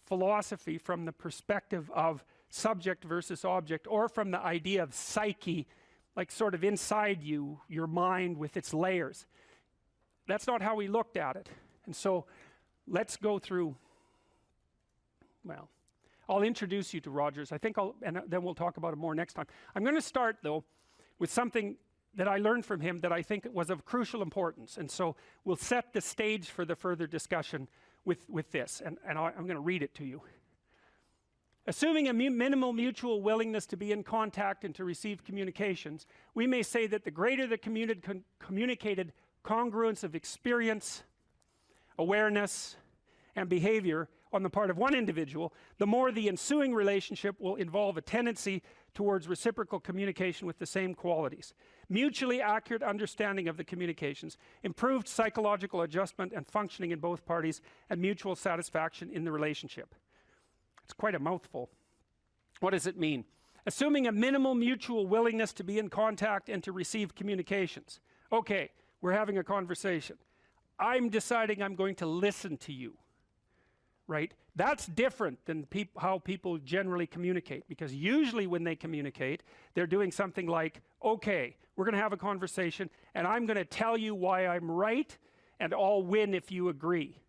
philosophy from the perspective of subject versus object, or from the idea of psyche, like sort of inside you, your mind with its layers. That's not how he looked at it. And so let's go through, well, I'll introduce you to Rogers. I think and then we'll talk about it more next time. I'm going to start, though, with something that I learned from him that I think was of crucial importance. And so we'll set the stage for the further discussion with this. And I'm going to read it to you. Assuming a minimal mutual willingness to be in contact and to receive communications, we may say that the greater the communicated congruence of experience, awareness, and behavior on the part of one individual, the more the ensuing relationship will involve a tendency towards reciprocal communication with the same qualities. Mutually accurate understanding of the communications, improved psychological adjustment and functioning in both parties, and mutual satisfaction in the relationship. It's quite a mouthful. What does it mean? Assuming a minimal mutual willingness to be in contact and to receive communications. Okay, we're having a conversation. I'm deciding I'm going to listen to you, right? That's different than how people generally communicate, because usually when they communicate, they're doing something like, okay, we're going to have a conversation, and I'm going to tell you why I'm right, and I'll win if you agree.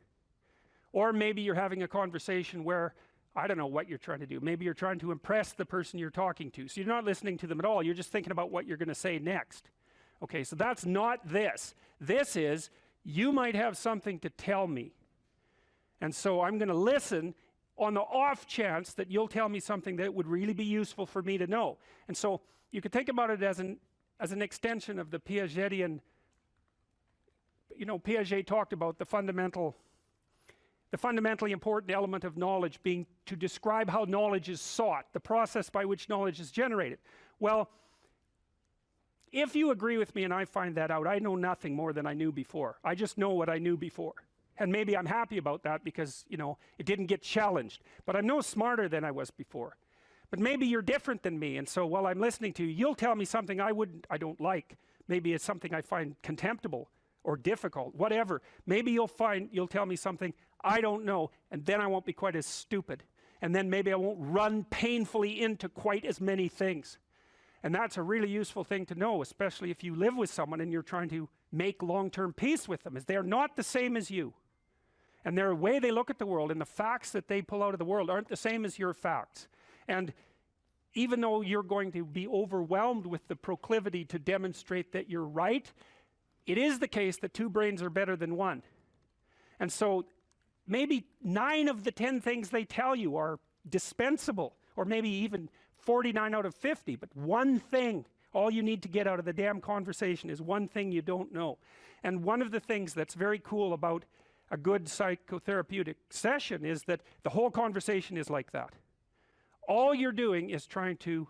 Or maybe you're having a conversation where, I don't know what you're trying to do. Maybe you're trying to impress the person you're talking to. So you're not listening to them at all. You're just thinking about what you're going to say next. Okay, so that's not this. This is, you might have something to tell me. And so I'm going to listen on the off chance that you'll tell me something that would really be useful for me to know. And so you could think about it as an extension of the Piagetian, you know, Piaget talked about the fundamentally important element of knowledge being to describe how knowledge is sought, the process by which knowledge is generated. Well, if you agree with me and I find that out, I know nothing more than I knew before. I just know what I knew before. And maybe I'm happy about that because, you know, it didn't get challenged. But I'm no smarter than I was before. But maybe you're different than me, and so while I'm listening to you, you'll tell me something I don't like. Maybe it's something I find contemptible or difficult, whatever. Maybe you'll tell me something I don't know, and then I won't be quite as stupid. And then maybe I won't run painfully into quite as many things. And that's a really useful thing to know, especially if you live with someone and you're trying to make long-term peace with them, is they're not the same as you. And their way they look at the world and the facts that they pull out of the world aren't the same as your facts. And even though you're going to be overwhelmed with the proclivity to demonstrate that you're right, it is the case that two brains are better than one. And so maybe 9 of the 10 things they tell you are dispensable, or maybe even 49 out of 50, but one thing, all you need to get out of the damn conversation is one thing you don't know. And one of the things that's very cool about a good psychotherapeutic session is that the whole conversation is like that. All you're doing is trying to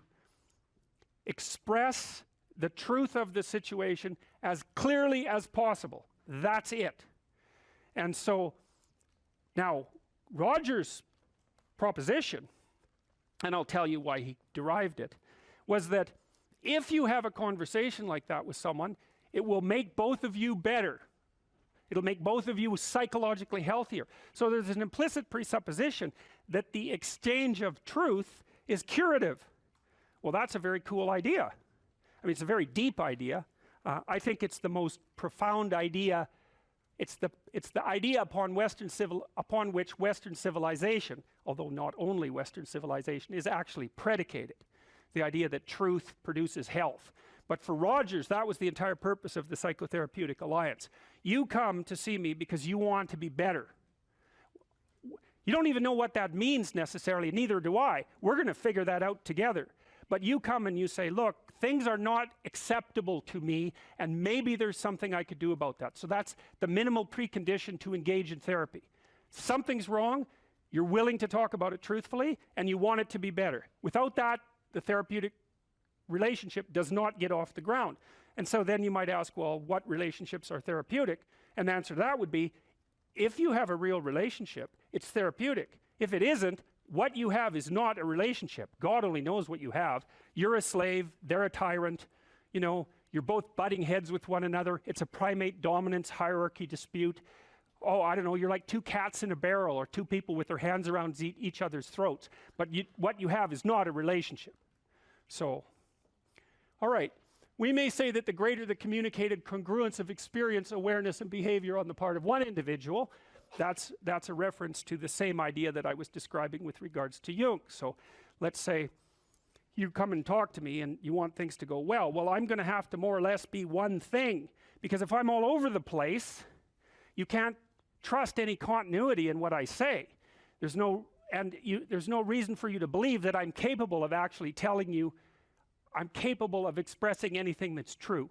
express the truth of the situation as clearly as possible. That's it. And so, now, Rogers' proposition, and I'll tell you why he derived it, was that if you have a conversation like that with someone, it will make both of you better. It'll make both of you psychologically healthier. So there's an implicit presupposition that the exchange of truth is curative. Well, that's a very cool idea. I mean, it's a very deep idea. I think it's the most profound idea. It's the idea upon which Western civilization, although not only Western civilization, is actually predicated. The idea that truth produces health. But for Rogers, that was the entire purpose of the Psychotherapeutic Alliance. You come to see me because you want to be better. You don't even know what that means necessarily, neither do I. We're going to figure that out together. But you come and you say, look, things are not acceptable to me, and maybe there's something I could do about that. So that's the minimal precondition to engage in therapy. Something's wrong, you're willing to talk about it truthfully, and you want it to be better. Without that, the therapeutic relationship does not get off the ground. And so then you might ask, well, what relationships are therapeutic? And the answer to that would be, if you have a real relationship, it's therapeutic. If it isn't, what you have is not a relationship. God only knows what you have. You're a slave, they're a tyrant, you know, you're both butting heads with one another. It's a primate dominance hierarchy dispute. Oh, I don't know, you're like two cats in a barrel, or two people with their hands around each other's throats. But what you have is not a relationship. So, all right. We may say that the greater the communicated congruence of experience, awareness, and behavior on the part of one individual, that's a reference to the same idea that I was describing with regards to Jung. So let's say you come and talk to me and you want things to go well. Well, I'm going to have to more or less be one thing, because if I'm all over the place, you can't trust any continuity in what I say. There's no reason for you to believe that I'm capable of actually telling you, I'm capable of expressing anything that's true.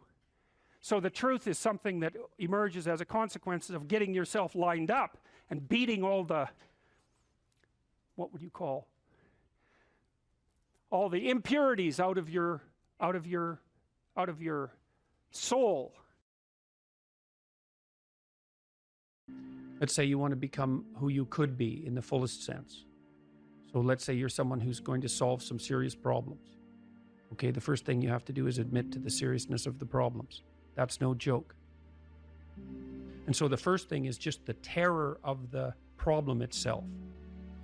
So the truth is something that emerges as a consequence of getting yourself lined up and beating all the, what would you call, all the impurities out of your soul. Let's say you want to become who you could be in the fullest sense. So let's say you're someone who's going to solve some serious problems. Okay, the first thing you have to do is admit to the seriousness of the problems. That's no joke. And so the first thing is just the terror of the problem itself.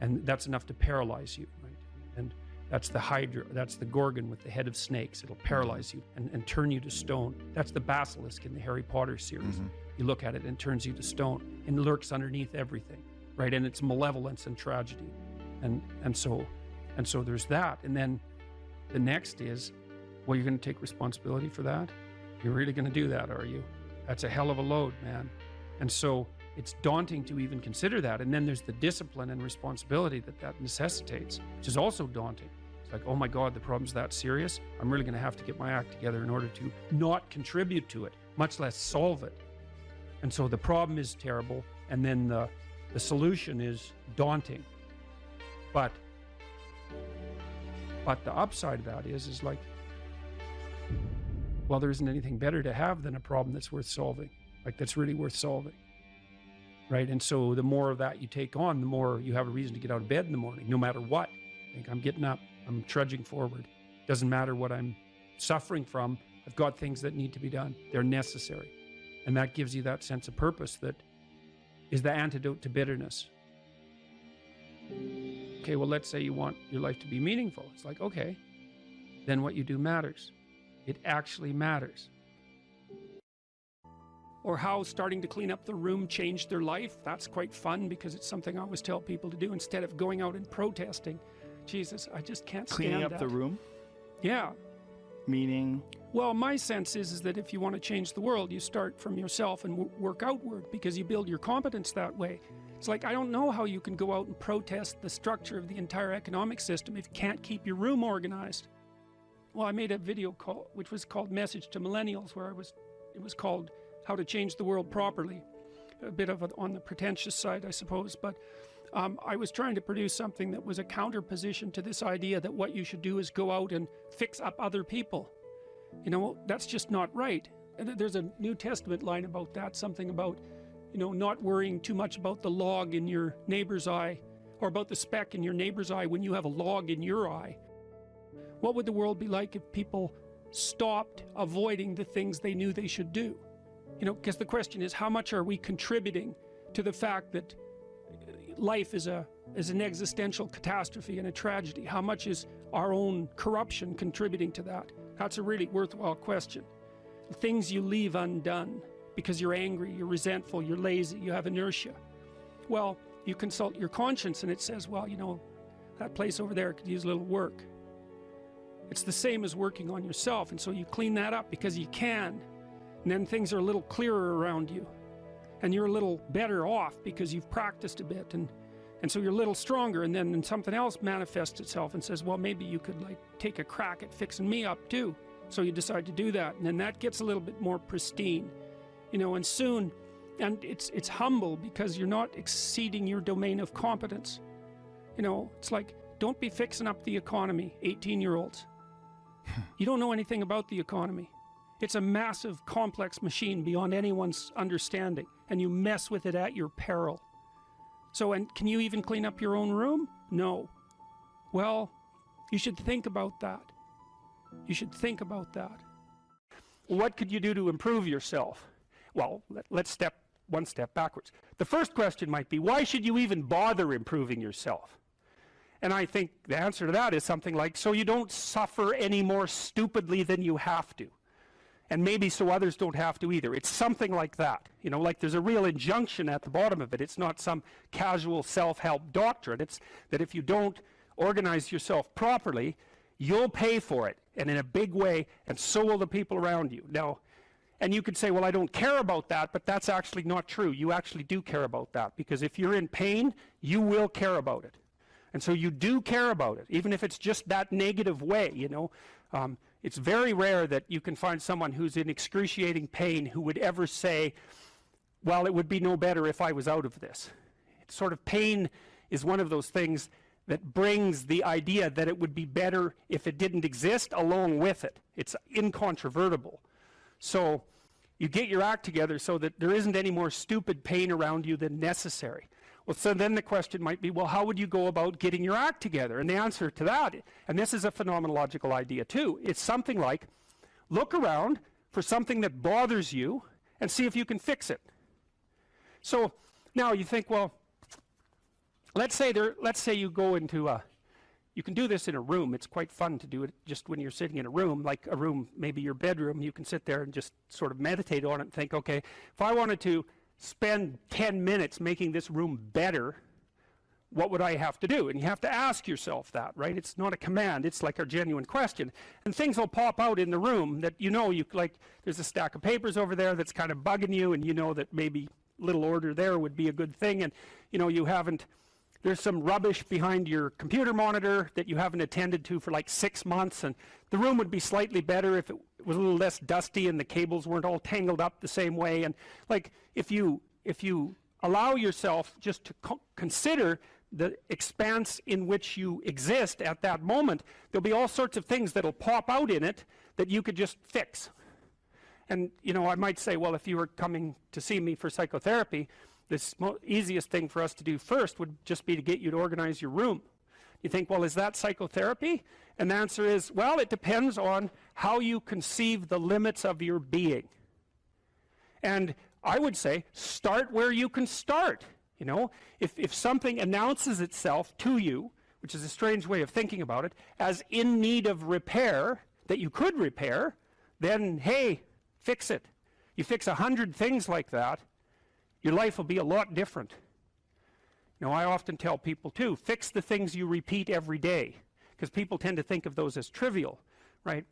And that's enough to paralyze you, right? And that's the Hydra, that's the Gorgon with the head of snakes. It'll paralyze you and turn you to stone. That's the basilisk in the Harry Potter series. You look at it and it turns you to stone and lurks underneath everything, right? And it's malevolence and tragedy. And so there's that. And then the next is, well, you're going to take responsibility for that? You're really going to do that, are you? That's a hell of a load, man. And so it's daunting to even consider that. And then there's the discipline and responsibility that necessitates, which is also daunting. It's like, oh my God, the problem's that serious? I'm really going to have to get my act together in order to not contribute to it, much less solve it. And so the problem is terrible, and then the solution is daunting. But the upside of that is like, well, there isn't anything better to have than a problem that's worth solving, like that's really worth solving, right? And so the more of that you take on, the more you have a reason to get out of bed in the morning, no matter what. Like, I'm getting up, I'm trudging forward. Doesn't matter what I'm suffering from, I've got things that need to be done. They're necessary. And that gives you that sense of purpose that is the antidote to bitterness. Okay, well, let's say you want your life to be meaningful. It's like, okay, then what you do matters. It actually matters. Or how starting to clean up the room changed their life. That's quite fun, because it's something I always tell people to do instead of going out and protesting. Jesus, I just can't stand Cleaning up that. the room? Yeah. Meaning? Well, my sense is that if you want to change the world, you start from yourself and work outward, because you build your competence that way. It's like, I don't know how you can go out and protest the structure of the entire economic system if you can't keep your room organized. Well, I made a video call, which was called Message to Millennials, where it was called How to Change the World Properly. A bit of on the pretentious side, I suppose, but I was trying to produce something that was a counterposition to this idea that what you should do is go out and fix up other people. You know, that's just not right. And there's a New Testament line about that, something about, you know, not worrying too much about the log in your neighbor's eye, or about the speck in your neighbor's eye when you have a log in your eye. What would the world be like if people stopped avoiding the things they knew they should do? You know, because the question is, how much are we contributing to the fact that life is an existential catastrophe and a tragedy? How much is our own corruption contributing to that? That's a really worthwhile question. The things you leave undone because you're angry, you're resentful, you're lazy, you have inertia. Well, you consult your conscience and it says, well, you know, that place over there could use a little work. It's the same as working on yourself, and so you clean that up because you can. And then things are a little clearer around you. And you're a little better off because you've practiced a bit, and And so you're a little stronger, and then something else manifests itself and says, well, maybe you could like take a crack at fixing me up too. So you decide to do that, and then that gets a little bit more pristine, you know, and soon, and it's humble because you're not exceeding your domain of competence. You know, it's like, don't be fixing up the economy, 18-year-olds. You don't know anything about the economy. It's a massive, complex machine beyond anyone's understanding, and you mess with it at your peril. So, and can you even clean up your own room? No. Well, you should think about that. You should think about that. What could you do to improve yourself? Well, let's step one step backwards. The first question might be, why should you even bother improving yourself? And I think the answer to that is something like, so you don't suffer any more stupidly than you have to. And maybe so others don't have to either. It's something like that. You know, like there's a real injunction at the bottom of it. It's not some casual self-help doctrine. It's that if you don't organize yourself properly, you'll pay for it, and in a big way, and so will the people around you. Now, and you could say, well, I don't care about that, but that's actually not true. You actually do care about that, because if you're in pain, you will care about it. And so you do care about it, even if it's just that negative way, you know. It's very rare that you can find someone who's in excruciating pain who would ever say, well, it would be no better if I was out of this. It's sort of pain is one of those things that brings the idea that it would be better if it didn't exist along with it. It's incontrovertible. So you get your act together so that there isn't any more stupid pain around you than necessary. Well, so then the question might be, well, how would you go about getting your act together? And the answer to that, and this is a phenomenological idea too, it's something like, look around for something that bothers you and see if you can fix it. So now you think, well, let's say you go into you can do this in a room. It's quite fun to do it just when you're sitting in a room, like a room, maybe your bedroom. You can sit there and just sort of meditate on it and think, okay, if I wanted to spend 10 minutes making this room better, what would I have to do? And you have to ask yourself that, right? It's not a command, it's like a genuine question. And things will pop out in the room that you know, like there's a stack of papers over there that's kind of bugging you, and you know that maybe little order there would be a good thing, and you know there's some rubbish behind your computer monitor that you haven't attended to for like 6 months, and the room would be slightly better if it was a little less dusty and the cables weren't all tangled up the same way. And like if you allow yourself just to consider the expanse in which you exist at that moment, there'll be all sorts of things that'll pop out in it that you could just fix. And you know, I might say, well, if you were coming to see me for psychotherapy, the easiest thing for us to do first would just be to get you to organize your room. You think, well, is that psychotherapy? And the answer is, well, it depends on how you conceive the limits of your being. And I would say, start where you can start. You know, if something announces itself to you, which is a strange way of thinking about it, as in need of repair, that you could repair, then, hey, fix it. You fix 100 things like that, your life will be a lot different. You know, I often tell people too, fix the things you repeat every day, because people tend to think of those as trivial, right?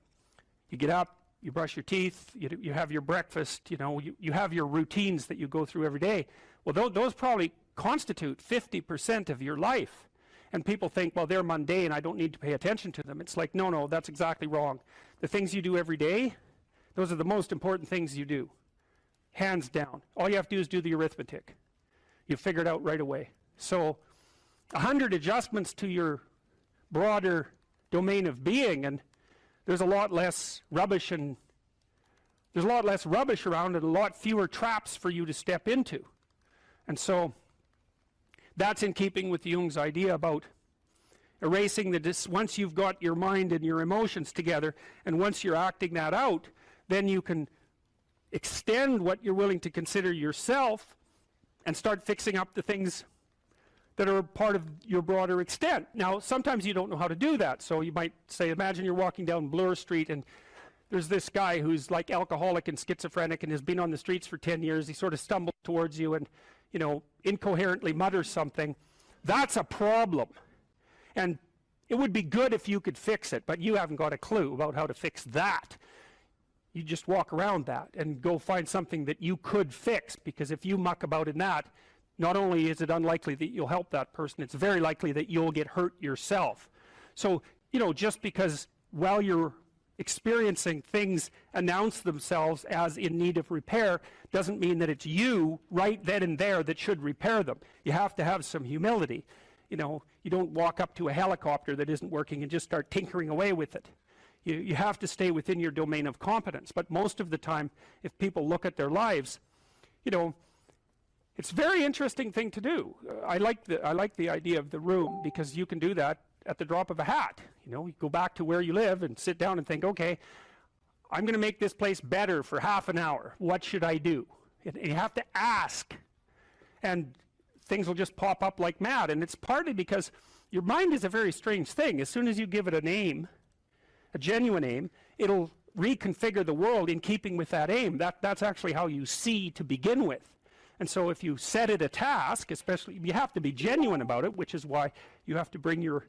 You get up, you brush your teeth, you have your breakfast, you know, you have your routines that you go through every day. Well, those probably constitute 50% of your life. And people think, well, they're mundane, I don't need to pay attention to them. It's like, no, that's exactly wrong. The things you do every day, those are the most important things you do. Hands down. All you have to do is do the arithmetic. You figure it out right away. So 100 adjustments to your broader domain of being, and there's a lot less rubbish around, and a lot fewer traps for you to step into. And so that's in keeping with Jung's idea about erasing once you've got your mind and your emotions together, and once you're acting that out, then you can extend what you're willing to consider yourself and start fixing up the things that are part of your broader extent. Now, sometimes you don't know how to do that. So you might say, imagine you're walking down Bloor Street and there's this guy who's like alcoholic and schizophrenic and has been on the streets for 10 years. He sort of stumbles towards you and, you know, incoherently mutters something. That's a problem. And it would be good if you could fix it, but you haven't got a clue about how to fix that. You just walk around that and go find something that you could fix, because if you muck about in that, not only is it unlikely that you'll help that person, it's very likely that you'll get hurt yourself. So, you know, just because while you're experiencing things announce themselves as in need of repair doesn't mean that it's you right then and there that should repair them. You have to have some humility. You know, you don't walk up to a helicopter that isn't working and just start tinkering away with it. You have to stay within your domain of competence. But most of the time, if people look at their lives, you know, it's a very interesting thing to do. I like the idea of the room, because you can do that at the drop of a hat. You know, you go back to where you live and sit down and think, okay, I'm going to make this place better for half an hour. What should I do? And you have to ask, and things will just pop up like mad. And it's partly because your mind is a very strange thing. As soon as you give it a name, a genuine aim, it'll reconfigure the world in keeping with that aim. That's actually how you see to begin with. And so if you set it a task, especially, you have to be genuine about it, which is why you have to bring your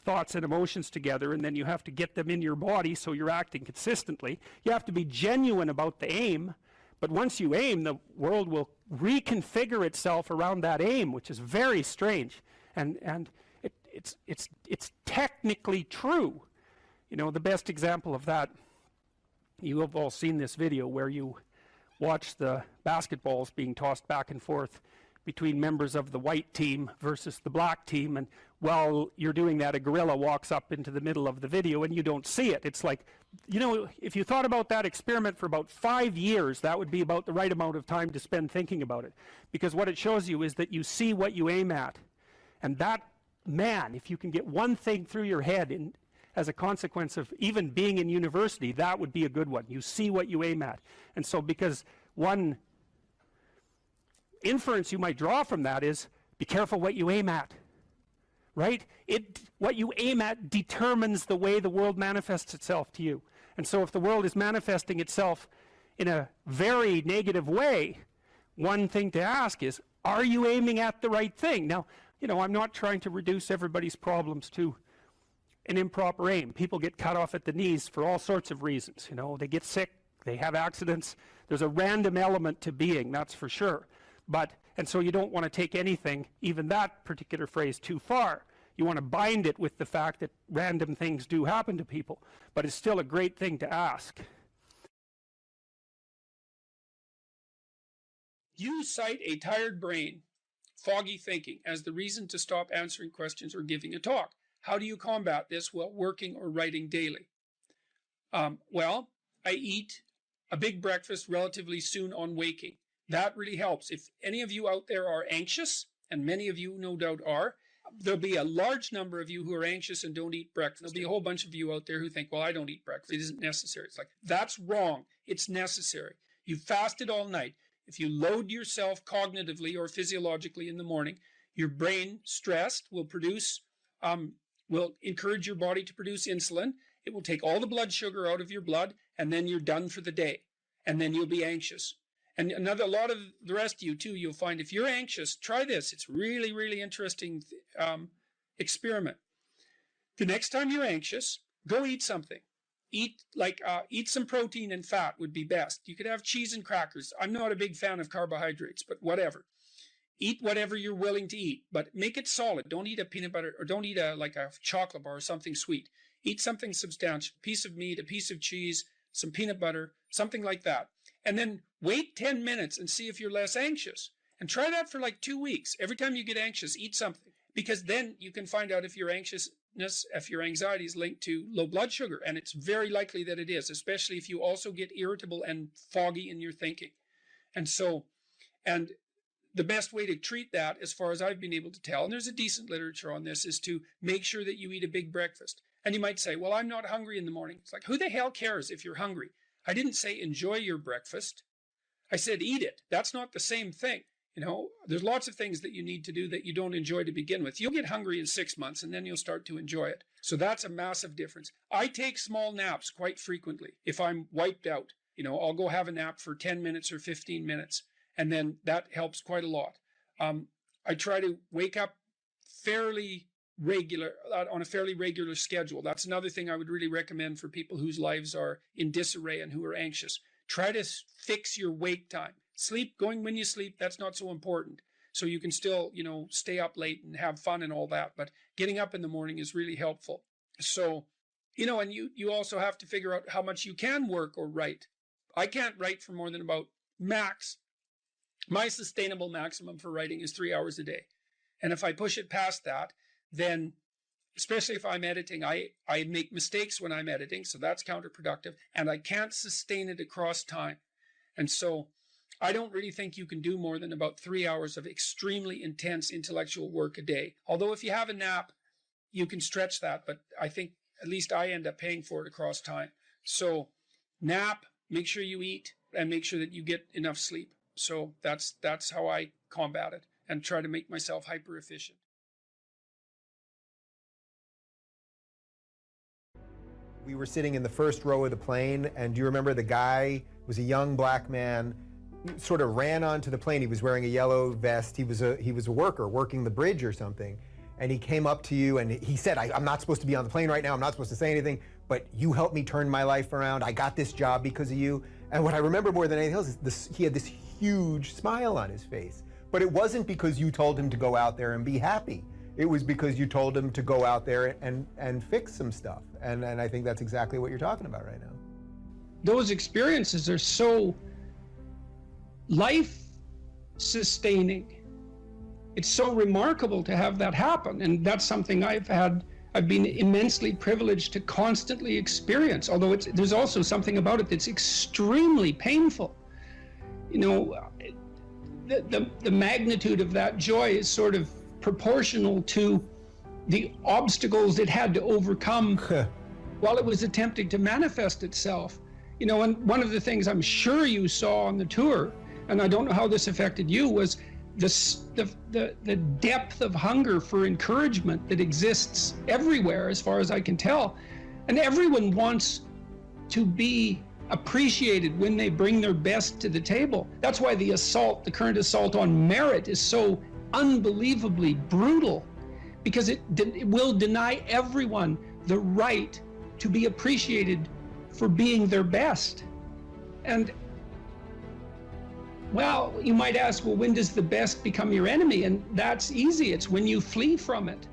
thoughts and emotions together, and then you have to get them in your body so you're acting consistently. You have to be genuine about the aim, but once you aim, the world will reconfigure itself around that aim, which is very strange. And it's technically true. You know, the best example of that, you have all seen this video where you watch the basketballs being tossed back and forth between members of the white team versus the black team, and while you're doing that, a gorilla walks up into the middle of the video and you don't see it. It's like, you know, if you thought about that experiment for about 5 years, that would be about the right amount of time to spend thinking about it, because what it shows you is that you see what you aim at. And that, man, if you can get one thing through your head as a consequence of even being in university, that would be a good one. You see what you aim at. And so, because one inference you might draw from that is, be careful what you aim at, right? What you aim at determines the way the world manifests itself to you. And so if the world is manifesting itself in a very negative way, one thing to ask is, are you aiming at the right thing? Now, you know, I'm not trying to reduce everybody's problems to an improper aim. People get cut off at the knees for all sorts of reasons. You know, they get sick, they have accidents. There's a random element to being, that's for sure. And so you don't want to take anything, even that particular phrase, too far. You want to bind it with the fact that random things do happen to people, but it's still a great thing to ask. You cite a tired brain, foggy thinking, as the reason to stop answering questions or giving a talk. How do you combat this while working or writing daily? Well, I eat a big breakfast relatively soon on waking. That really helps. If any of you out there are anxious, and many of you no doubt are, there'll be a large number of you who are anxious and don't eat breakfast. There'll be a whole bunch of you out there who think, well, I don't eat breakfast. It isn't necessary. It's like, that's wrong. It's necessary. You fasted all night. If you load yourself cognitively or physiologically in the morning, your brain, stressed, will encourage your body to produce insulin. It will take all the blood sugar out of your blood, and then you're done for the day. And then you'll be anxious. And a lot of the rest of you too, you'll find if you're anxious, try this. It's really, really interesting experiment. The next time you're anxious, go eat something. Eat some protein and fat would be best. You could have cheese and crackers. I'm not a big fan of carbohydrates, but whatever. Eat whatever you're willing to eat, but make it solid. Don't eat a peanut butter, or don't eat a chocolate bar or something sweet. Eat something substantial, a piece of meat, a piece of cheese, some peanut butter, something like that. And then wait 10 minutes and see if you're less anxious. And try that for like 2 weeks. Every time you get anxious, eat something. Because then you can find out if your anxiety is linked to low blood sugar. And it's very likely that it is, especially if you also get irritable and foggy in your thinking. And the best way to treat that, as far as I've been able to tell, and there's a decent literature on this, is to make sure that you eat a big breakfast. And you might say, well, I'm not hungry in the morning. It's like, who the hell cares if you're hungry? I didn't say enjoy your breakfast. I said eat it. That's not the same thing. You know, there's lots of things that you need to do that you don't enjoy to begin with. You'll get hungry in 6 months and then you'll start to enjoy it. So that's a massive difference. I take small naps quite frequently. If I'm wiped out, you know, I'll go have a nap for 10 minutes or 15 minutes. And then that helps quite a lot. I try to wake up on a fairly regular schedule. That's another thing I would really recommend for people whose lives are in disarray and who are anxious. Try to fix your wake time. Going when you sleep, that's not so important. So you can still, stay up late and have fun and all that. But getting up in the morning is really helpful. So, and you also have to figure out how much you can work or write. I can't write for more than about max. My sustainable maximum for writing is 3 hours a day. And if I push it past that, then, especially if I'm editing, I make mistakes when I'm editing, so that's counterproductive, and I can't sustain it across time. And so I don't really think you can do more than about 3 hours of extremely intense intellectual work a day. Although if you have a nap, you can stretch that, but I think at least I end up paying for it across time. So nap, make sure you eat, and make sure that you get enough sleep. So that's how I combat it and try to make myself hyper efficient. We were sitting in the first row of the plane, and do you remember the guy was a young black man, sort of ran onto the plane. He was wearing a yellow vest. He was a worker working the bridge or something. And he came up to you and he said, I'm not supposed to be on the plane right now. I'm not supposed to say anything, but you helped me turn my life around. I got this job because of you. And what I remember more than anything else is he had this huge smile on his face. But it wasn't because you told him to go out there and be happy. It was because you told him to go out there and fix some stuff. And I think that's exactly what you're talking about right now. Those experiences are so life-sustaining. It's so remarkable to have that happen. And that's something I've been immensely privileged to constantly experience, although there's also something about it that's extremely painful. The magnitude of that joy is sort of proportional to the obstacles it had to overcome while it was attempting to manifest itself. And one of the things I'm sure you saw on the tour, and I don't know how this affected you, was the depth of hunger for encouragement that exists everywhere, as far as I can tell. And everyone wants to be appreciated when they bring their best to the table. That's why the current assault on merit is so unbelievably brutal, because it will deny everyone the right to be appreciated for being their best. And well, you might ask, well, when does the best become your enemy? And that's easy. It's when you flee from it.